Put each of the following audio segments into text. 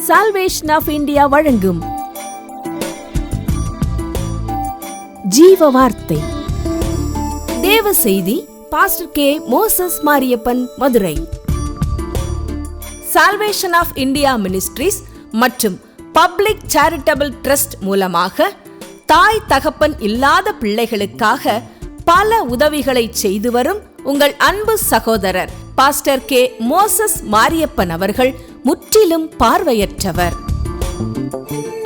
Salvation of India வழங்கும் ஜீவ வார்த்தை தேவ செய்தி. Pastor K. Moses Mariappan, Madurai. Salvation of India ministries மற்றும் பப்ளிக் சேரிட்டபிள் ட்ரஸ்ட் மூலமாக தாய் தகப்பன் இல்லாத பிள்ளைகளுக்காக பல உதவிகளை செய்து வரும் உங்கள் அன்பு சகோதரர் பாஸ்டர் கே. மோசஸ் மாரியப்பன் அவர்கள் முற்றிலும் பார்வையற்றவர்.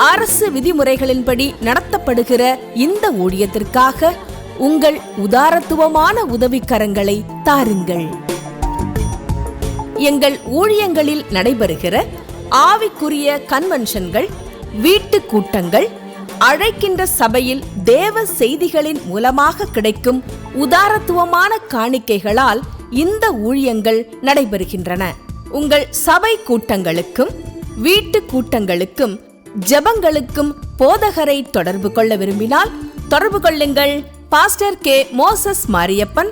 அரசு விதிமுறைகளின்படி நடத்தப்படுகிற இந்த ஊழியத்திற்காக உங்கள் உதாரத்துவமான உதவிக்கரங்களை தாருங்கள். எங்கள் ஊழியங்களில் நடைபெறுகிற ஆவிக்குரிய கன்வென்ஷன்கள், வீட்டு கூட்டங்கள், அழைக்கின்ற சபையில் தேவ செய்திகளின் மூலமாக கிடைக்கும் உதாரத்துவமான காணிக்கைகளால் இந்த ஊழியங்கள் நடைபெறுகின்றன. உங்கள் சபை கூட்டங்களுக்கும் வீட்டு கூட்டங்களுக்கும் ஜெபங்களுக்கும் போதகரை தொடர்பு கொள்ள விரும்பினால் தொடர்பு கொள்ளுங்கள். Pastor K. மோசஸ் மாரியப்பன்,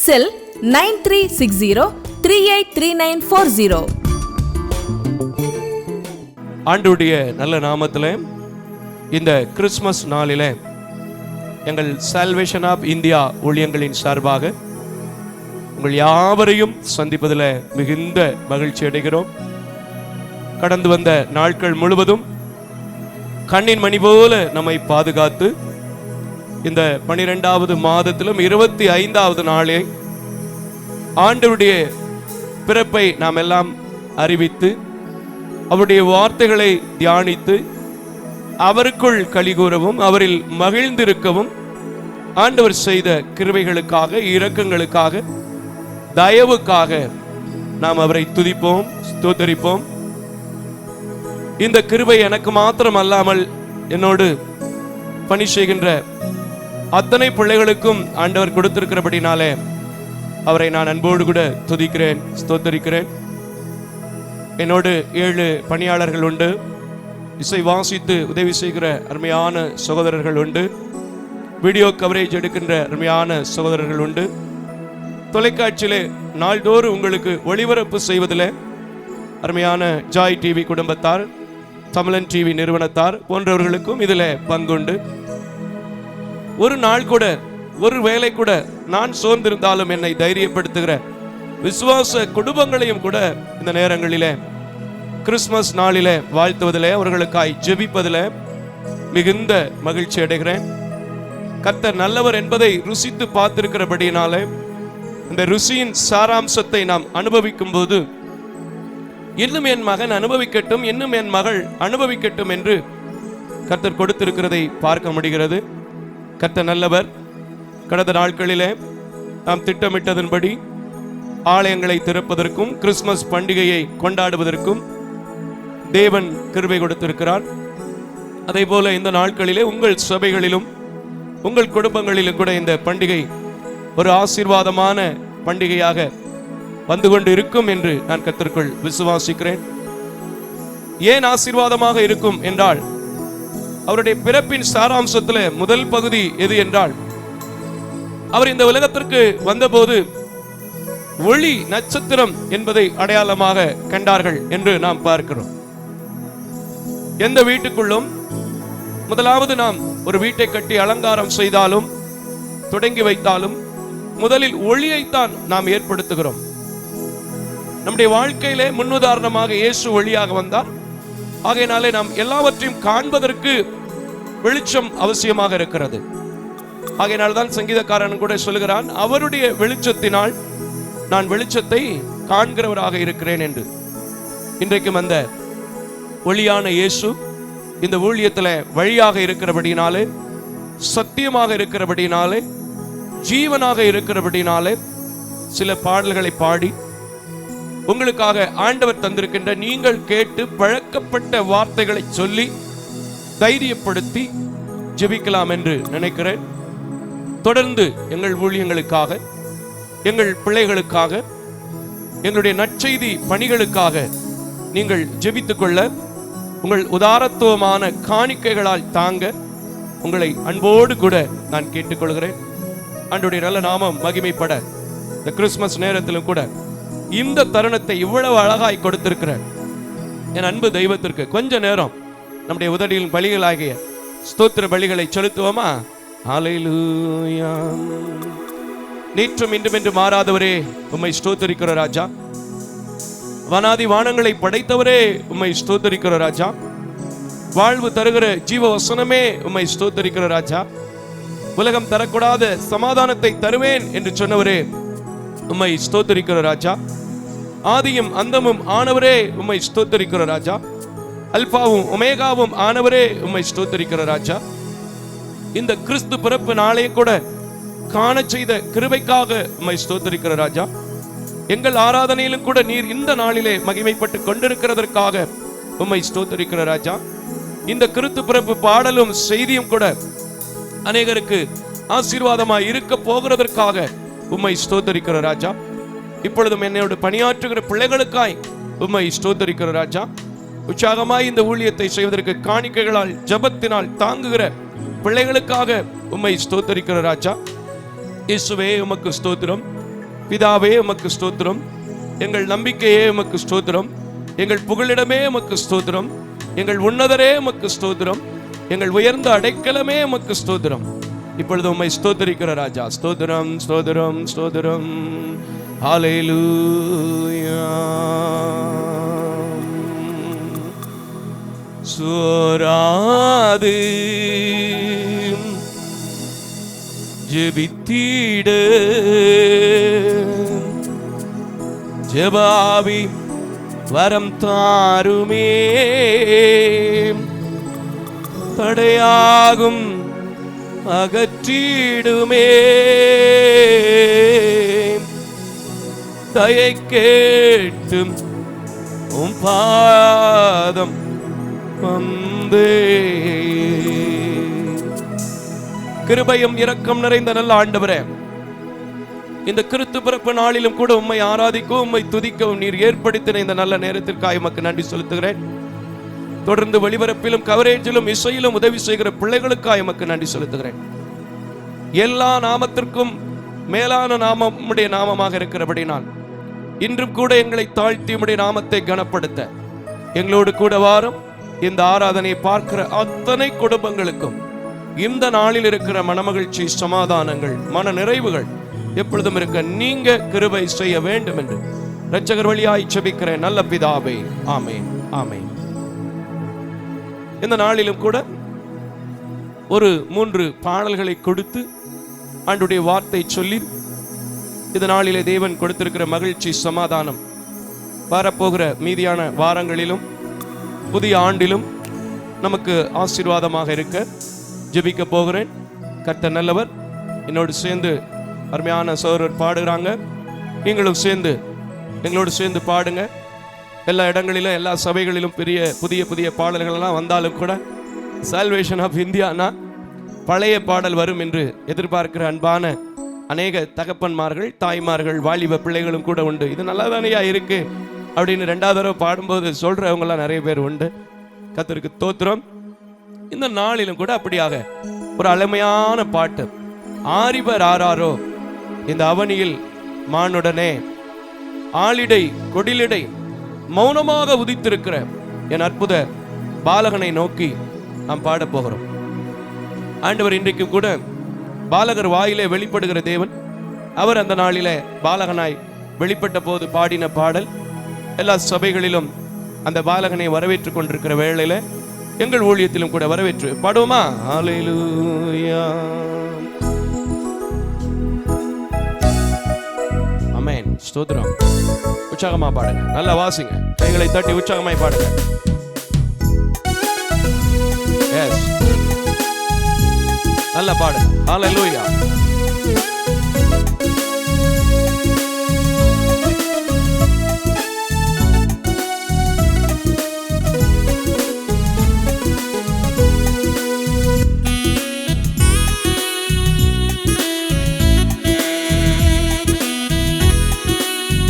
செல் 9360383940. ஆண்டவருடைய நல்ல நாமத்திலே இந்த கிறிஸ்துமஸ் நாளிலே எங்கள் சால்வேஷன் ஆஃப் இந்தியா ஊழியங்களின் சார்பாக உங்கள் யாவரையும் சந்திப்பதில் மிகுந்த மகிழ்ச்சி அடைகிறோம். கடந்து வந்த நாட்கள் முழுவதும் கண்ணின் மணி போல நம்மை பாதுகாத்து இந்த 12வது மாதத்திலும் 25வது நாளே ஆண்டவருடைய பிறப்பை நாம் எல்லாம் அறிவித்து அவருடைய வார்த்தைகளை தியானித்து அவருக்குள் கலிகூறவும் அவரில் மகிழ்ந்திருக்கவும் ஆண்டவர் செய்த கிருபைகளுக்காக, இரக்கங்களுக்காக, தயவுக்காக நாம் அவரை துதிப்போம், ஸ்தோத்தரிப்போம். இந்த கிருபை எனக்கு மாத்திரம் அல்லாமல் என்னோடு பணி செய்கின்ற அத்தனை பிள்ளைகளுக்கும் ஆண்டவர் கொடுத்திருக்கிறபடினாலே அவரை நான் அன்போடு கூட துதிக்கிறேன், ஸ்தோத்தரிக்கிறேன். என்னோடு 7 பணியாளர்கள் உண்டு. இசை வாசித்து உதவி செய்கிற அருமையான சகோதரர்கள் உண்டு. வீடியோ கவரேஜ் எடுக்கின்ற அருமையான சகோதரர்கள் உண்டு. தொலைக்காட்சியிலே நாள்தோறும் உங்களுக்கு ஒளிபரப்பு செய்வதில் அருமையான ஜாய் டிவி குடும்பத்தார், தமிழன் டிவி நிறுவனத்தார் போன்றவர்களுக்கும் இதில் பங்குண்டு. ஒரு நாள் கூட, ஒரு வேளை கூட நான் சோர்ந்திருந்தாலும் என்னை தைரியப்படுத்துகிற விசுவாச குடும்பங்களையும் கூட இந்த நேரங்களிலே கிறிஸ்துமஸ் நாளிலே வாழ்த்துவதிலே, அவர்களுக்காய் ஜெபிப்பதில் மிகுந்த மகிழ்ச்சி அடைகிறேன். கர்த்தர் நல்லவர் என்பதை ருசித்து பார்த்திருக்கிறபடினாலே இந்த ருசியின் சாராம்சத்தை நாம் அனுபவிக்கும் போது இன்னும் என் மகன் அனுபவிக்கட்டும், இன்னும் என் மகள் அனுபவிக்கட்டும் என்று கர்த்தர் கொடுத்திருக்கிறதை பார்க்க முடிகிறது. கர்த்தர் நல்லவர். கடந்த நாட்களிலே நாம் திட்டமிட்டதன்படி ஆலயங்களை திறப்பதற்கும் கிறிஸ்துமஸ் பண்டிகையை கொண்டாடுவதற்கும் தேவன் கிருபை கொடுத்திருக்கிறார். அதே போல இந்த நாட்களிலே உங்கள் சபைகளிலும் உங்கள் குடும்பங்களிலும் கூட இந்த பண்டிகை ஒரு ஆசீர்வாதமான பண்டிகையாக வந்து கொண்டு இருக்கும் என்று நான் கர்த்தருக்குள் விசுவாசிக்கிறேன். ஏன் ஆசீர்வாதமாக இருக்கும் என்றால், அவருடைய பிறப்பின் சாராம்சத்தில் முதல் பகுதி எது என்றால், அவர் இந்த உலகத்திற்கு வந்தபோது ஒளி நட்சத்திரம் என்பதை அடையாளமாக கண்டார்கள் என்று நாம் பார்க்கிறோம். எந்த வீட்டுக்குள்ளும் முதலாவது நாம் ஒரு வீட்டை கட்டி அலங்காரம் செய்தாலும் தொடங்கி வைத்தாலும் முதலில் ஒளியைத்தான் நாம் ஏற்படுத்துகிறோம். நம்முடைய வாழ்க்கையிலே முன்னுதாரணமாக இயேசு ஒளியாக வந்தார். ஆகையினாலே நாம் எல்லாவற்றையும் காண்பதற்கு வெளிச்சம் அவசியமாக இருக்கிறது. ஆகையினால்தான் சங்கீதக்காரன் கூட சொல்லுகிறான், அவருடைய வெளிச்சத்தினால் நான் வெளிச்சத்தை காண்கிறவராக இருக்கிறேன் என்று. இன்றைக்கும் அந்த ஒளியான இயேசு இந்த ஊழியத்தில் வழியாக இருக்கிறபடினாலே, சத்தியமாக இருக்கிறபடினாலே, ஜீவனாக இருக்கிறபடினாலே சில பாடல்களை பாடி உங்களுக்காக ஆண்டவர் தந்திருக்கின்ற நீங்கள் கேட்டு பழக்கப்பட்ட வார்த்தைகளை சொல்லி தைரியப்படுத்தி ஜெபிக்கலாம் என்று நினைக்கிறேன். தொடர்ந்து எங்கள் ஊழியங்களுக்காக, எங்கள் பிள்ளைகளுக்காக, எங்களுடைய நற்செய்தி பணிகளுக்காக நீங்கள் ஜெபித்துக் கொள்ள உங்கள் உதாரத்துவமான காணிக்கைகளால் தாங்க உங்களை அன்போடு கூட நான் கேட்டுக்கொள்கிறேன். ஆண்டவருடைய நல்ல நாமம் மகிமைப்பட இந்த கிறிஸ்துமஸ் நேரத்திலும் கூட இந்த தருணத்தை இவ்வளவு அழகாய் கொடுத்திருக்கிற என் அன்பு தெய்வத்திற்கு கொஞ்ச நேரம் நம்முடைய உதடியின் பலிகளாகிய ஸ்தோத்திர பலிகளை செலுத்துவோமா? ஹல்லேலூயா. நேற்றும் இன்றும் என்று மாறாதவரே உம்மை ஸ்தோத்திரிக்கிற ராஜா. வனாதி வானங்களை படைத்தவரே உம்மை ஸ்தோத்திரிக்கிற ராஜா. வாழ்வு தருகிற ஜீவ வசனமே உம்மை ஸ்தோத்திரிக்கிற ராஜா. உலகம் தரக்கூடாத சமாதானத்தை தருவேன் என்று சொன்னவரே உம்மை ஸ்தோத்திரிக்கிற ராஜா. ஆதியும் அந்தமும் ஆனவரே உம்மை ஸ்தோத்திரிக்கிற ராஜா. அல்பாவும் ஒமேகாவும் ஆனவரே உம்மை ஸ்தோத்திரிக்கிற ராஜா. இந்த கிறிஸ்து பிறப்பு நாளையும் கூட காண செய்த கிருபைக்காக உம்மை ஸ்தோத்திரிக்கிற ராஜா. எங்கள் ஆராதனையிலும் கூட நீர் இந்த நாளிலே மகிமைப்பட்டு கொண்டிருக்கிறதற்காக உம்மை ஸ்தோத்திரிக்கிற ராஜா. இந்த கிறிஸ்து பிறப்பு பாடலும் செய்தியும் கூட அநேகருக்கு ஆசீர்வாதமாய் இருக்க போகிறதற்காக உம்மை ஸ்தோத்திரிக்கிற ராஜா. இப்பொழுதும் என்னோடு பணியாற்றுகிற பிள்ளைகளுக்காய் உம்மை ஸ்தோத்திரிக்கிற ராஜா. உற்சாகமாய் இந்த ஊழியத்தை செய்வதற்கு காணிக்கைகளால் ஜபத்தினால் தாங்குகிற பிள்ளைகளுக்காக உம்மை ஸ்தோத்திரிக்கிற ராஜா. இயேசுவே உமக்கு ஸ்தோத்திரம். பிதாவே உமக்கு ஸ்தோத்திரம். எங்கள் நம்பிக்கையே உமக்கு ஸ்தோத்திரம். எங்கள் புகழிடமே உமக்கு ஸ்தோத்திரம். எங்கள் உன்னதரே உமக்கு ஸ்தோத்திரம். எங்கள் உயர்ந்த அடைக்கலமே உமக்கு ஸ்தோத்திரம். இப்பொழுது உம்மை ஸ்தோத்திரிக்கிற ராஜா. ஸ்தோத்திரம் ஸ்தோத்திரம் ஸ்தோத்திரம். ஹல்லேலூயா. சோராது ஜெபித்திட ஜெபாவி வரம் தாருமே. தடையாகும் அகற்றிடுமே. தயை கேட்டும் உம் பாதம் வந்தே. கிருபையும் இரக்கம் நிறைந்த நல்ல ஆண்டவரே, இந்த கிறிஸ்து பிறப்பு நாளிலும் கூட உம்மை ஆராதிக்கவும் உம்மை துதிக்கவும் நீர் ஏற்படுத்தின இந்த நல்ல நேரத்திற்காக உமக்கு நன்றி செலுத்துகிறேன். தொடர்ந்து ஒளிபரப்பிலும் கவரேஜிலும் இசையிலும் உதவி செய்கிற பிள்ளைகளுக்காக உமக்கு நன்றி செலுத்துகிறேன். எல்லா நாமத்திற்கும் மேலான நாமம் உம்முடைய நாமமாக இருக்கிறபடினால் இன்றும் கூட எங்களை தாழ்த்தி உம்முடைய நாமத்தை கனப்படுத்த எங்களோடு கூட வாரும். இந்த ஆராதனையை பார்க்கிற அத்தனை குடும்பங்களுக்கும் இந்த நாளில் இருக்கிற மனமகிழ்ச்சி, சமாதானங்கள், மன நிறைவுகள் எப்பொழுதும் இருக்க நீங்க கிருபை செய்ய வேண்டும் என்று இரட்சகர் வழியாய் ஜெபிக்கிறேன் நல்ல பிதாவே. ஆமென் ஆமென். இந்த நாளிலும் கூட ஒரு 3 பாடல்களை கொடுத்து ஆண்டுடைய வார்த்தை சொல்லி இந்த நாளிலே தேவன் கொடுத்திருக்கிற மகிழ்ச்சி, சமாதானம் வரப்போகிற மீதியான வாரங்களிலும் புதிய ஆண்டிலும் நமக்கு ஆசீர்வாதமாக இருக்க ஜெபிக்க போகிறேன். கர்த்தர் நல்லவர். என்னோடு சேர்ந்து அருமையான சகோதரர் பாடுகிறாங்க. நீங்களும் சேர்ந்து எங்களோடு சேர்ந்து பாடுங்க. எல்லா இடங்களிலும் எல்லா சபைகளிலும் புதிய புதிய பாடல்களெல்லாம் வந்தாலும் கூட சால்வேஷன் ஆஃப் இந்தியானா பழைய பாடல் வரும் என்று எதிர்பார்க்கிற அன்பான அநேக தகப்பன்மார்கள், தாய்மார்கள், வாலிப பிள்ளைகளும் கூட உண்டு. இது நல்லா தானையா இருக்கு அப்படின்னு 2வது தடவை பாடும்போது சொல்றவங்களாம் நிறைய பேர் உண்டு. கர்த்தருக்கு தோத்திரம். இந்த நாளிலும் கூட அப்படியாக ஒரு அழமையான பாட்டு, ஆரிபர் ஆராரோ இந்த அவனியில் மானுடனே ஆளிடை கொடிலிடை மௌனமாக உதித்திருக்கிற என் அற்புத பாலகனை நோக்கி நாம் பாட போகிறோம். ஆண்டவர் இன்றைக்கு கூட பாலகர் வாயிலே வெளிப்படுகிற தேவன். அவர் அந்த நாளிலே பாலகனாய் வெளிப்பட்ட போது பாடின பாடல் எல்லா சபைகளிலும் அந்த பாலகனை வரவேற்றுக் கொண்டிருக்கிற வேளையில எங்கள் ஊழியத்திலும் கூட வரவேற்று பாடுவோமா? ஹல்லேலூயா. ஆமென். ஸ்தோத்திரம். உற்சாகமா பாடுங்க. நல்லா வாசிங்க. கைகளை தட்டி உற்சாகமாய் பாடுங்க. எஸ், நல்லா பாடுங்க. ஹல்லேலூயா.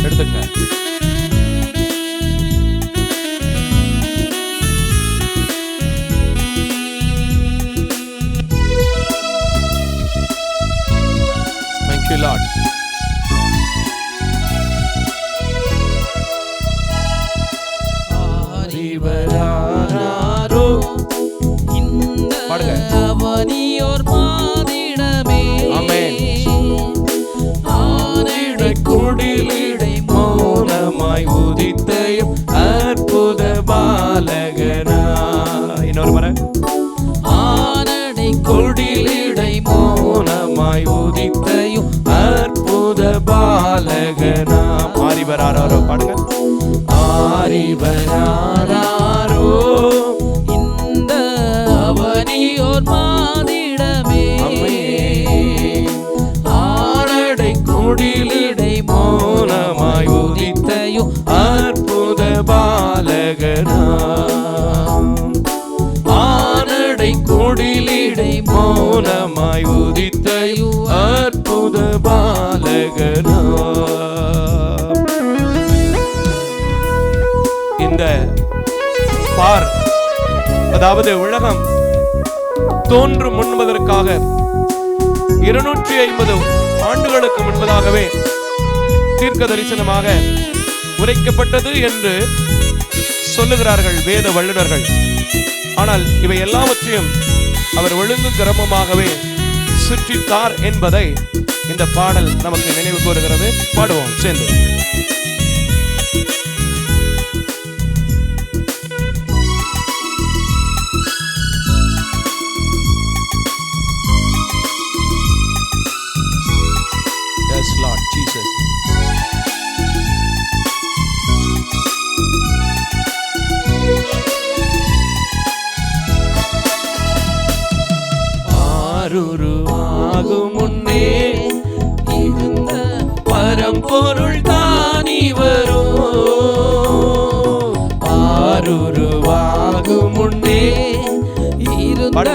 எடுத்துங்க. உதித்தையும் அற்புத பாலகனா. இன்னொரு முறை. ஆனடை கொடிலிடை மௌனமாய் உதித்தையும் அற்புத பாலகனா. ஆரிவராரோ பாடுங்க. ஆரிவராரோ இந்த அவனியோர் மாதிடமே. ஆனடை கொடிலிடை மௌனமாய் உதித்தையும் அற்புத பாலகனா. ஆனடை கொடிலிடை மௌனமாய் உதித்தையும் அற்புத பாலகனா. இந்த பார், அதாவது உலகம் தோன்றும் முன்பதற்காக 250 ஆண்டுகளுக்கு முன்பதாகவே தீர்க்க தரிசனமாக உரைக்கப்பட்டது என்று சொல்லுகிறார்கள் வேத வல்லுநர்கள். ஆனால் இவை எல்லாவற்றையும் அவர் ஒழுங்கு கிரமமாகவே சுற்றித்தார் என்பதை இந்த பாடல் நமக்கு நினைவு கூறுகிறது. பாடுவோம் சேர்ந்து. Yes, Lord Jesus. ஆருருவாகும் முன்னே இருந்த பரம்பொருள் தானி வரும். ஆருருவாகும் முன்னே இருந்த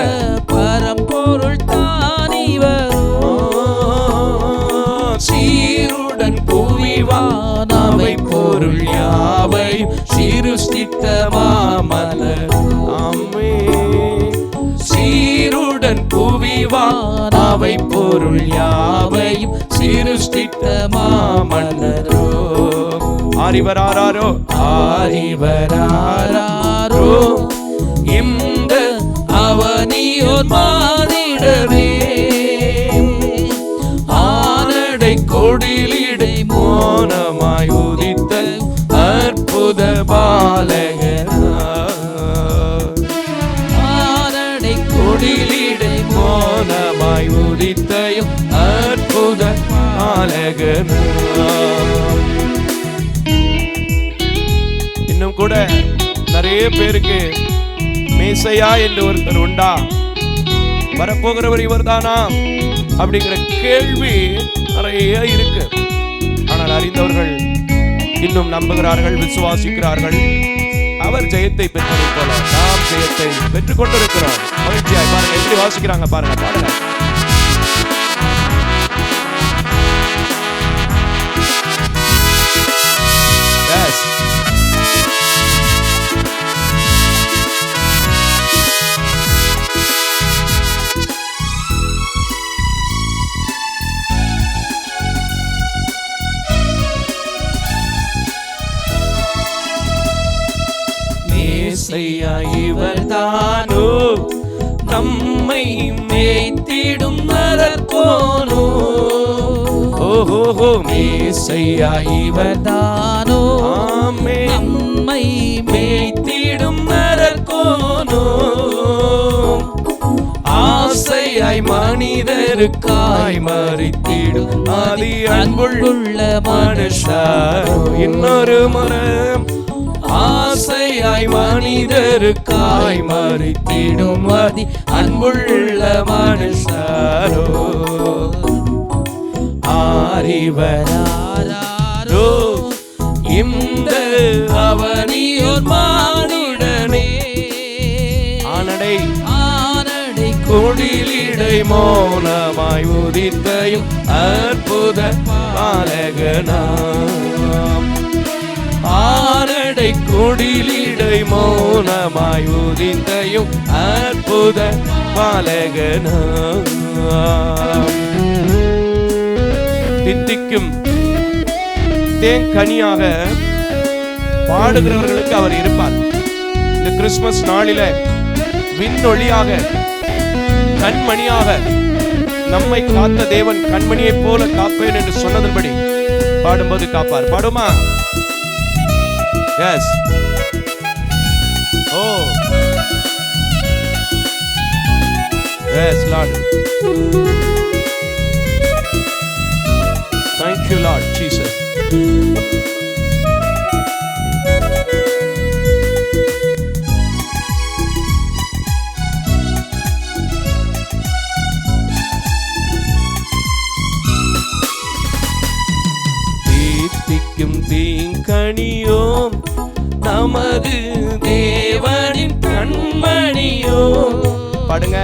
பரம்பொருள் தானி வரும். சீருடன் புவிவான் அவை பொருள் யாவை சிருஷ்டித்த மாமலர். ஆமே. சீருடன் புவிவான் அவை பொருள் யாவையும் சிருஷ்டித்த மாமலரோ. ஆரிவராரோ ஆரிவராரோ இந்த அவனியோர் மாதிடமே. ஆனடை கொடிலிடை மௌனமாய் உதித்த அற்புத பாலகனா. ஆனடை கொடிலிடை மௌனமாய் உதித்தையும் அற்புத பாலகனா. இன்னும் கூட நிறைய பேருக்கு மேசையா என்று ஒருத்தர் உண்டா, வரப்போகிறவர் இவர் தானா அப்படிங்கிற கேள்வி நிறைய இருக்கு. ஆனால் அறிந்தவர்கள் இன்னும் நம்புகிறார்கள், விசுவாசிக்கிறார்கள். அவர் ஜெயத்தை பெற்றதை போல நாம் ஜெயத்தை பெற்றுக் கொண்டிருக்கிறோம். மகிழ்ச்சியாய் பாருங்க எப்படி வாசிக்கிறாங்க பாருங்க. பாருங்க. Yes. மேசையா இவர்தானோ நம்மை மேய்த்திடும் நரக்கோனோ. ஓஹோ மேசையா இவர்தானோ ஆமே நம்மை மேய்த்திடும் நரக்கோனோ. ஆசையாய் மனிதருக்காய் மறித்திடும் ஆதி அன்புள்ள மனுஷாரோ. இன்னொரு மரம். ஆசையாய் மனிதருக்காய் மறித்திடும் ஆதி அன்புள்ள மனுஷாரோ. ஆரிவராரோ இந்த அவனியோர் மானுடனே. ஆனடை ஆனடை கொடிலிடை மௌனமாய் உதித்தையும் அற்புத பாலகனாம். ஆனடை கொடிலிடை மௌனமாய் உதித்தையும் அற்புத பாலகனாம். தித்திக்கும் தேங்கனியாக பாடுகிறவர்களுக்கு அவர் இருப்பார். இந்த கிறிஸ்துமஸ் நாளில விண்ணொளியாக கண்மணியாக நம்மை காத்த தேவன் கண்மணியைப் போல காப்பேன் என்று சொன்னதன்படி பாடும்போது காப்பார். பாடுமா? Yes. Oh yes Lord. Thank you Lord Jesus. தீர்த்திக்கும் தீங்கனியோம் நமது தேவனின் கண்மணியோ. பாடுங்க.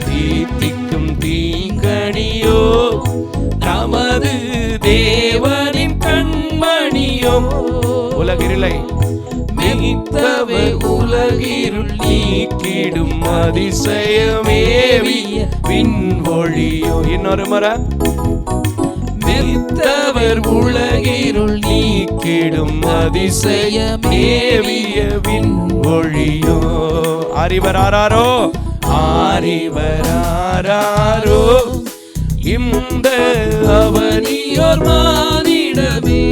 தீர்த்திக்கும் தீங்கனியோ நமது தேவனின் கண்மணியோ. உலகிருளை மீத்தவர் உலகிருள் நீக்கிடும் அதிசயமேவிய விண்வொழியோ. இன்னொரு முறை. மீத்தவர் உலகிருள் நீக்கிடும் அதிசயமேவிய விண்வொழியோ. அறிவராரோ அறிவராரோ இந்த அவனியோர் மானிடமே.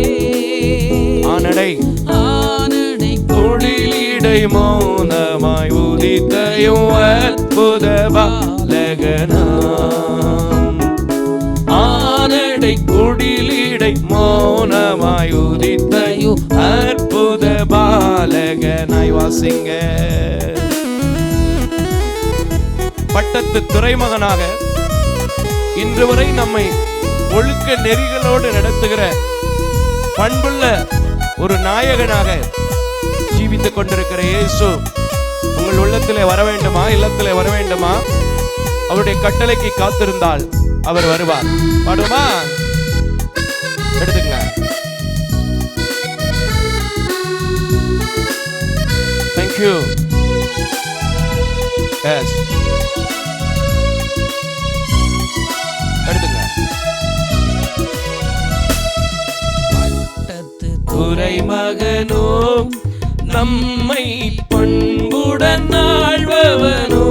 ஆனடை ஆனடை தொழிலிடை மௌனமாய் உதித்தையும் அற்புத பாலகனாம். ஆனடை குடிலிடை மௌனமாய் உதித்தையும் அற்புத பாலகனாய். வாசிங்க. பட்டத்து துறைமகனாக இன்று வரை நம்மை ஒழுக்க நெறிகளோடு நடத்துகிற பண்புள்ள ஒரு நாயகனாக ஜீவித்துக் கொண்டிருக்கிற இயேசு உங்கள் உள்ளத்திலே வர வேண்டுமா? இல்லத்திலே வர வேண்டுமா? அவருடைய கட்டளைக்கு காத்திருந்தால் அவர் வருவார். பாடுமா? எடுத்துங்க. Thank you. Yes. எடுத்துங்க. பட்டத்து துறைமகனோ நம்மை பண்புடன் ஆழ்பவனோ.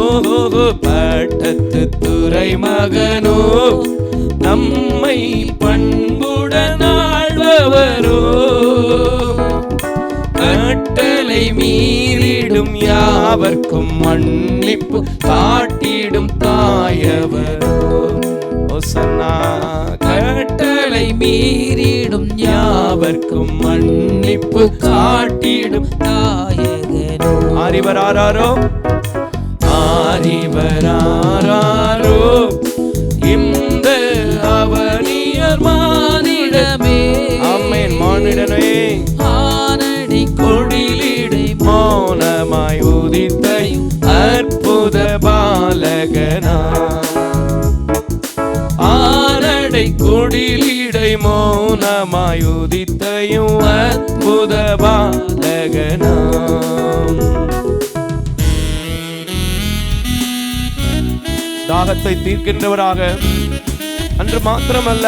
ஓஹோ பட்டத்து துறைமகனோ நம்மை பண்புடன் ஆழ்பவரோ. கட்டளை மீறிடும் யாவர்க்கும் மன்னிப்பு காட்டிடும் தாயவரோ. ஓசன்னா. கட்டளை மீறிடும் யாவர்க்கும் மன்னிப்பு காட்டிடும் தாயகரோ. அறிவராரோ அறிவராரோ இந்த அவனியர் மானிடமே. ஆமென். மானிடனே ஆனடி கொடிலிடை மௌனமாய் உதித்தை அற்புத பாலகனா. ஆனடை கொடிலிடை மௌனமாய் உதித்தையும் அற்புத பாலகனா. தாகத்தை தீர்க்கின்றவராக அன்று மாத்திரமல்ல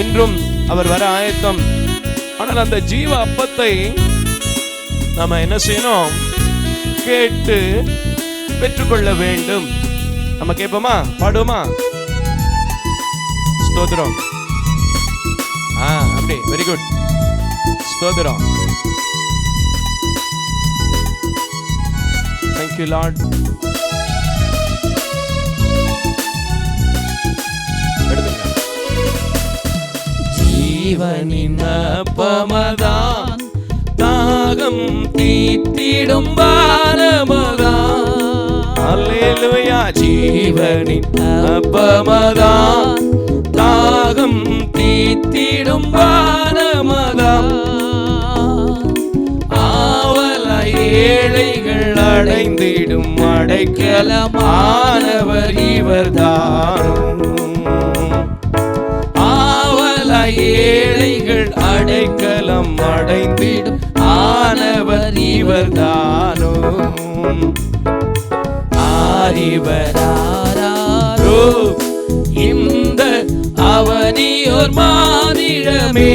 இன்றும் அவர் வர ஆயத்தம். ஆனால் அந்த ஜீவ அப்பத்தை நாம என்ன செய்யணும்? கேட்டு பெற்றுக்கொள்ள வேண்டும். நம்ம கேட்போமா? பாடுவோமா? ஸ்தோத்திரம். அப்படி வெரி குட். ஸ்தோத்திரம். Thank you Lord. ஜீவனின் அப்பமதான் தாகம் தீத்திடும் பானமதான். அல்லேலூயா. ஜீவனின் அப்பமதான் தாகம் தீத்திடும் பானமதான். ஆவல ஏழைகள் அடைந்திடும் அடைக்கலமானவர் இவர்தான். ஏழைகள் அடைக்கலம் அடைந்திடும் ஆனவர் இவர்தானோ. அறிவராரோ இந்த அவனியோர் மானிடமே.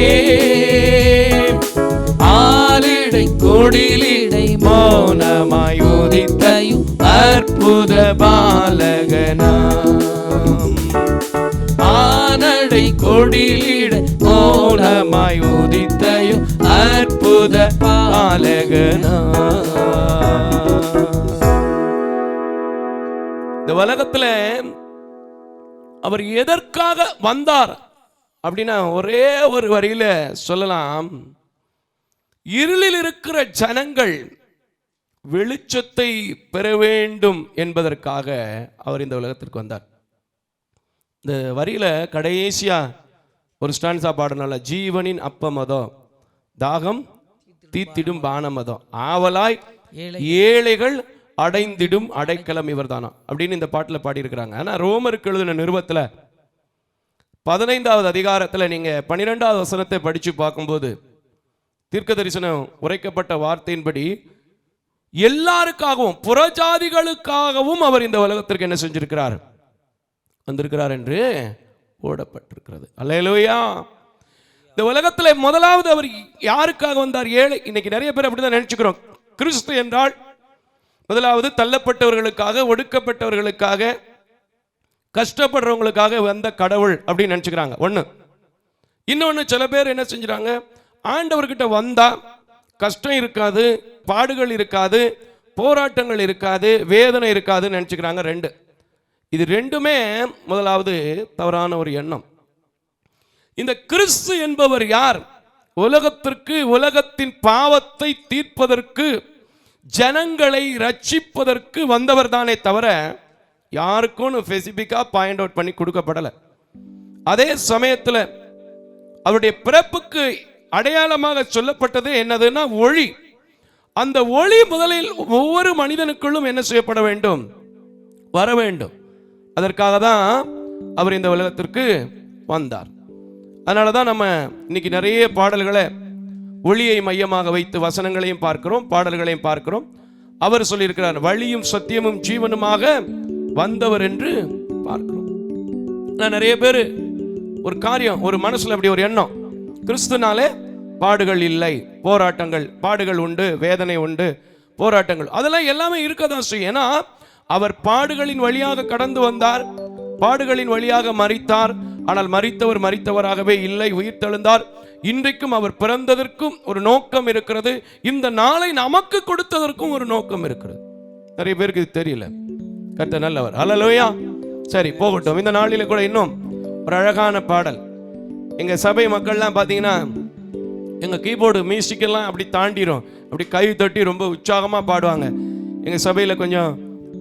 ஆலிடை கொடிலிடை மௌனமாய் உதித்தையும் அற்புத பாலகனா. நடை கொடியிட மௌனமாய் உதித்தையும் அற்புத பாலகனா. இந்த உலகத்துல அவர் எதற்காக வந்தார் அப்படின்னா ஒரே ஒரு வரியில சொல்லலாம், இருளில் இருக்கிற ஜனங்கள் வெளிச்சத்தை பெற வேண்டும் என்பதற்காக அவர் இந்த உலகத்திற்கு வந்தார். இந்த வரியில கடைசியா ஒரு ஸ்டான்ஸா பாடனால, ஜீவனின் அப்பமதோ தாகம் தீத்திடும் பானமதோ ஆவலாய் ஏழைகள் அடைந்திடும் அடைக்கலம் இவர் தானா அப்படின்னு இந்த பாட்டில் பாடியிருக்கிறாங்க. ஆனால் ரோமருக்கு எழுதின நிருபத்தில் 15வது அதிகாரத்தில் நீங்கள் 12வது வசனத்தை படித்து பார்க்கும்போது தீர்க்க தரிசனம் உரைக்கப்பட்ட வார்த்தையின்படி எல்லாருக்காகவும் புறஜாதிகளுக்காகவும் அவர் இந்த உலகத்திற்கு என்ன செஞ்சிருக்கிறார், வந்திருக்கிறார் என்று ஓடப்பட்டிருக்கிறது. அல்லேலூயா. இந்த உலகத்தில் முதலாவது அவர் யாருக்காக வந்தார்? ஏழை. இன்னைக்கு நிறைய பேர் அப்படிதான் நினைச்சுக்கிறோம். கிறிஸ்து என்றால் முதலாவது தள்ளப்பட்டவர்களுக்காக, ஒடுக்கப்பட்டவர்களுக்காக, கஷ்டப்படுறவங்களுக்காக வந்த கடவுள் அப்படின்னு நினைச்சுக்கிறாங்க. ஒன்று. இன்னொன்று, சில பேர் என்ன செஞ்சுறாங்க, ஆண்டவர்கிட்ட வந்தா கஷ்டம் இருக்காது, பாடுகள் இருக்காது, போராட்டங்கள் இருக்காது, வேதனை இருக்காதுன்னு நினைச்சுக்கிறாங்க. ரெண்டு. இது ரெண்டுமே முதலாவது தவறான ஒரு எண்ணம். இந்த கிறிஸ்து என்பவர் யார்? உலகத்திற்கு, உலகத்தின் பாவத்தை தீர்ப்பதற்கு, ஜனங்களை ரட்சிப்பதற்கு வந்தவர் தானே தவிர யாருக்கும் ஸ்பெசிபிக்கா பாயிண்ட் அவுட் பண்ணி கொடுக்கப்படலை. அதே சமயத்தில் அவருடைய பிறப்புக்கு அடையாளமாக சொல்லப்பட்டது என்னதுன்னா ஒளி. அந்த ஒளி முதலில் ஒவ்வொரு மனிதனுக்குள்ளும் என்ன செய்யப்பட வேண்டும், வர வேண்டும். அதற்காக தான் அவர் இந்த உலகத்திற்கு வந்தார். அதனால தான் நம்ம இன்னைக்கு நிறைய பாடல்களை ஒளியை மையமாக வைத்து வசனங்களையும் பார்க்கிறோம், பாடல்களையும் பார்க்கிறோம். அவர் சொல்லியிருக்கிறார், வழியும் சத்தியமும் ஜீவனுமாக வந்தவர் என்று பார்க்கிறோம். நிறைய பேர் ஒரு காரியம், ஒரு மனசுல அப்படி ஒரு எண்ணம், கிறிஸ்துனாலே பாடுகள் இல்லை, போராட்டங்கள், பாடுகள் உண்டு, வேதனை உண்டு, போராட்டங்கள் அதெல்லாம் எல்லாமே இருக்கதான் செய்யும். ஏன்னா அவர் பாடுகளின் வழியாக கடந்து வந்தார், பாடுகளின் வழியாக மரித்தார். ஆனால் மரித்தவர் மரித்தவராகவே இல்லை, உயிர் தெழுந்தார். இன்றைக்கும் அவர் பிறந்ததற்கும் ஒரு நோக்கம் இருக்கிறது, இந்த நாளை நமக்கு கொடுத்ததற்கும் ஒரு நோக்கம் இருக்கிறது. நிறைய பேருக்கு இது தெரியல. கர்த்தர் நல்லவர். அல்லேலூயா. சரி, போகட்டும். இந்த நாளில கூட இன்னும் ஒரு அழகான பாடல். எங்க சபை மக்கள்லாம் பார்த்தீங்கன்னா எங்க கீபோர்டு மியூசிக்கெல்லாம் அப்படி தாண்டிடும், அப்படி கை தட்டி ரொம்ப உற்சாகமாக பாடுவாங்க. எங்கள் சபையில் கொஞ்சம்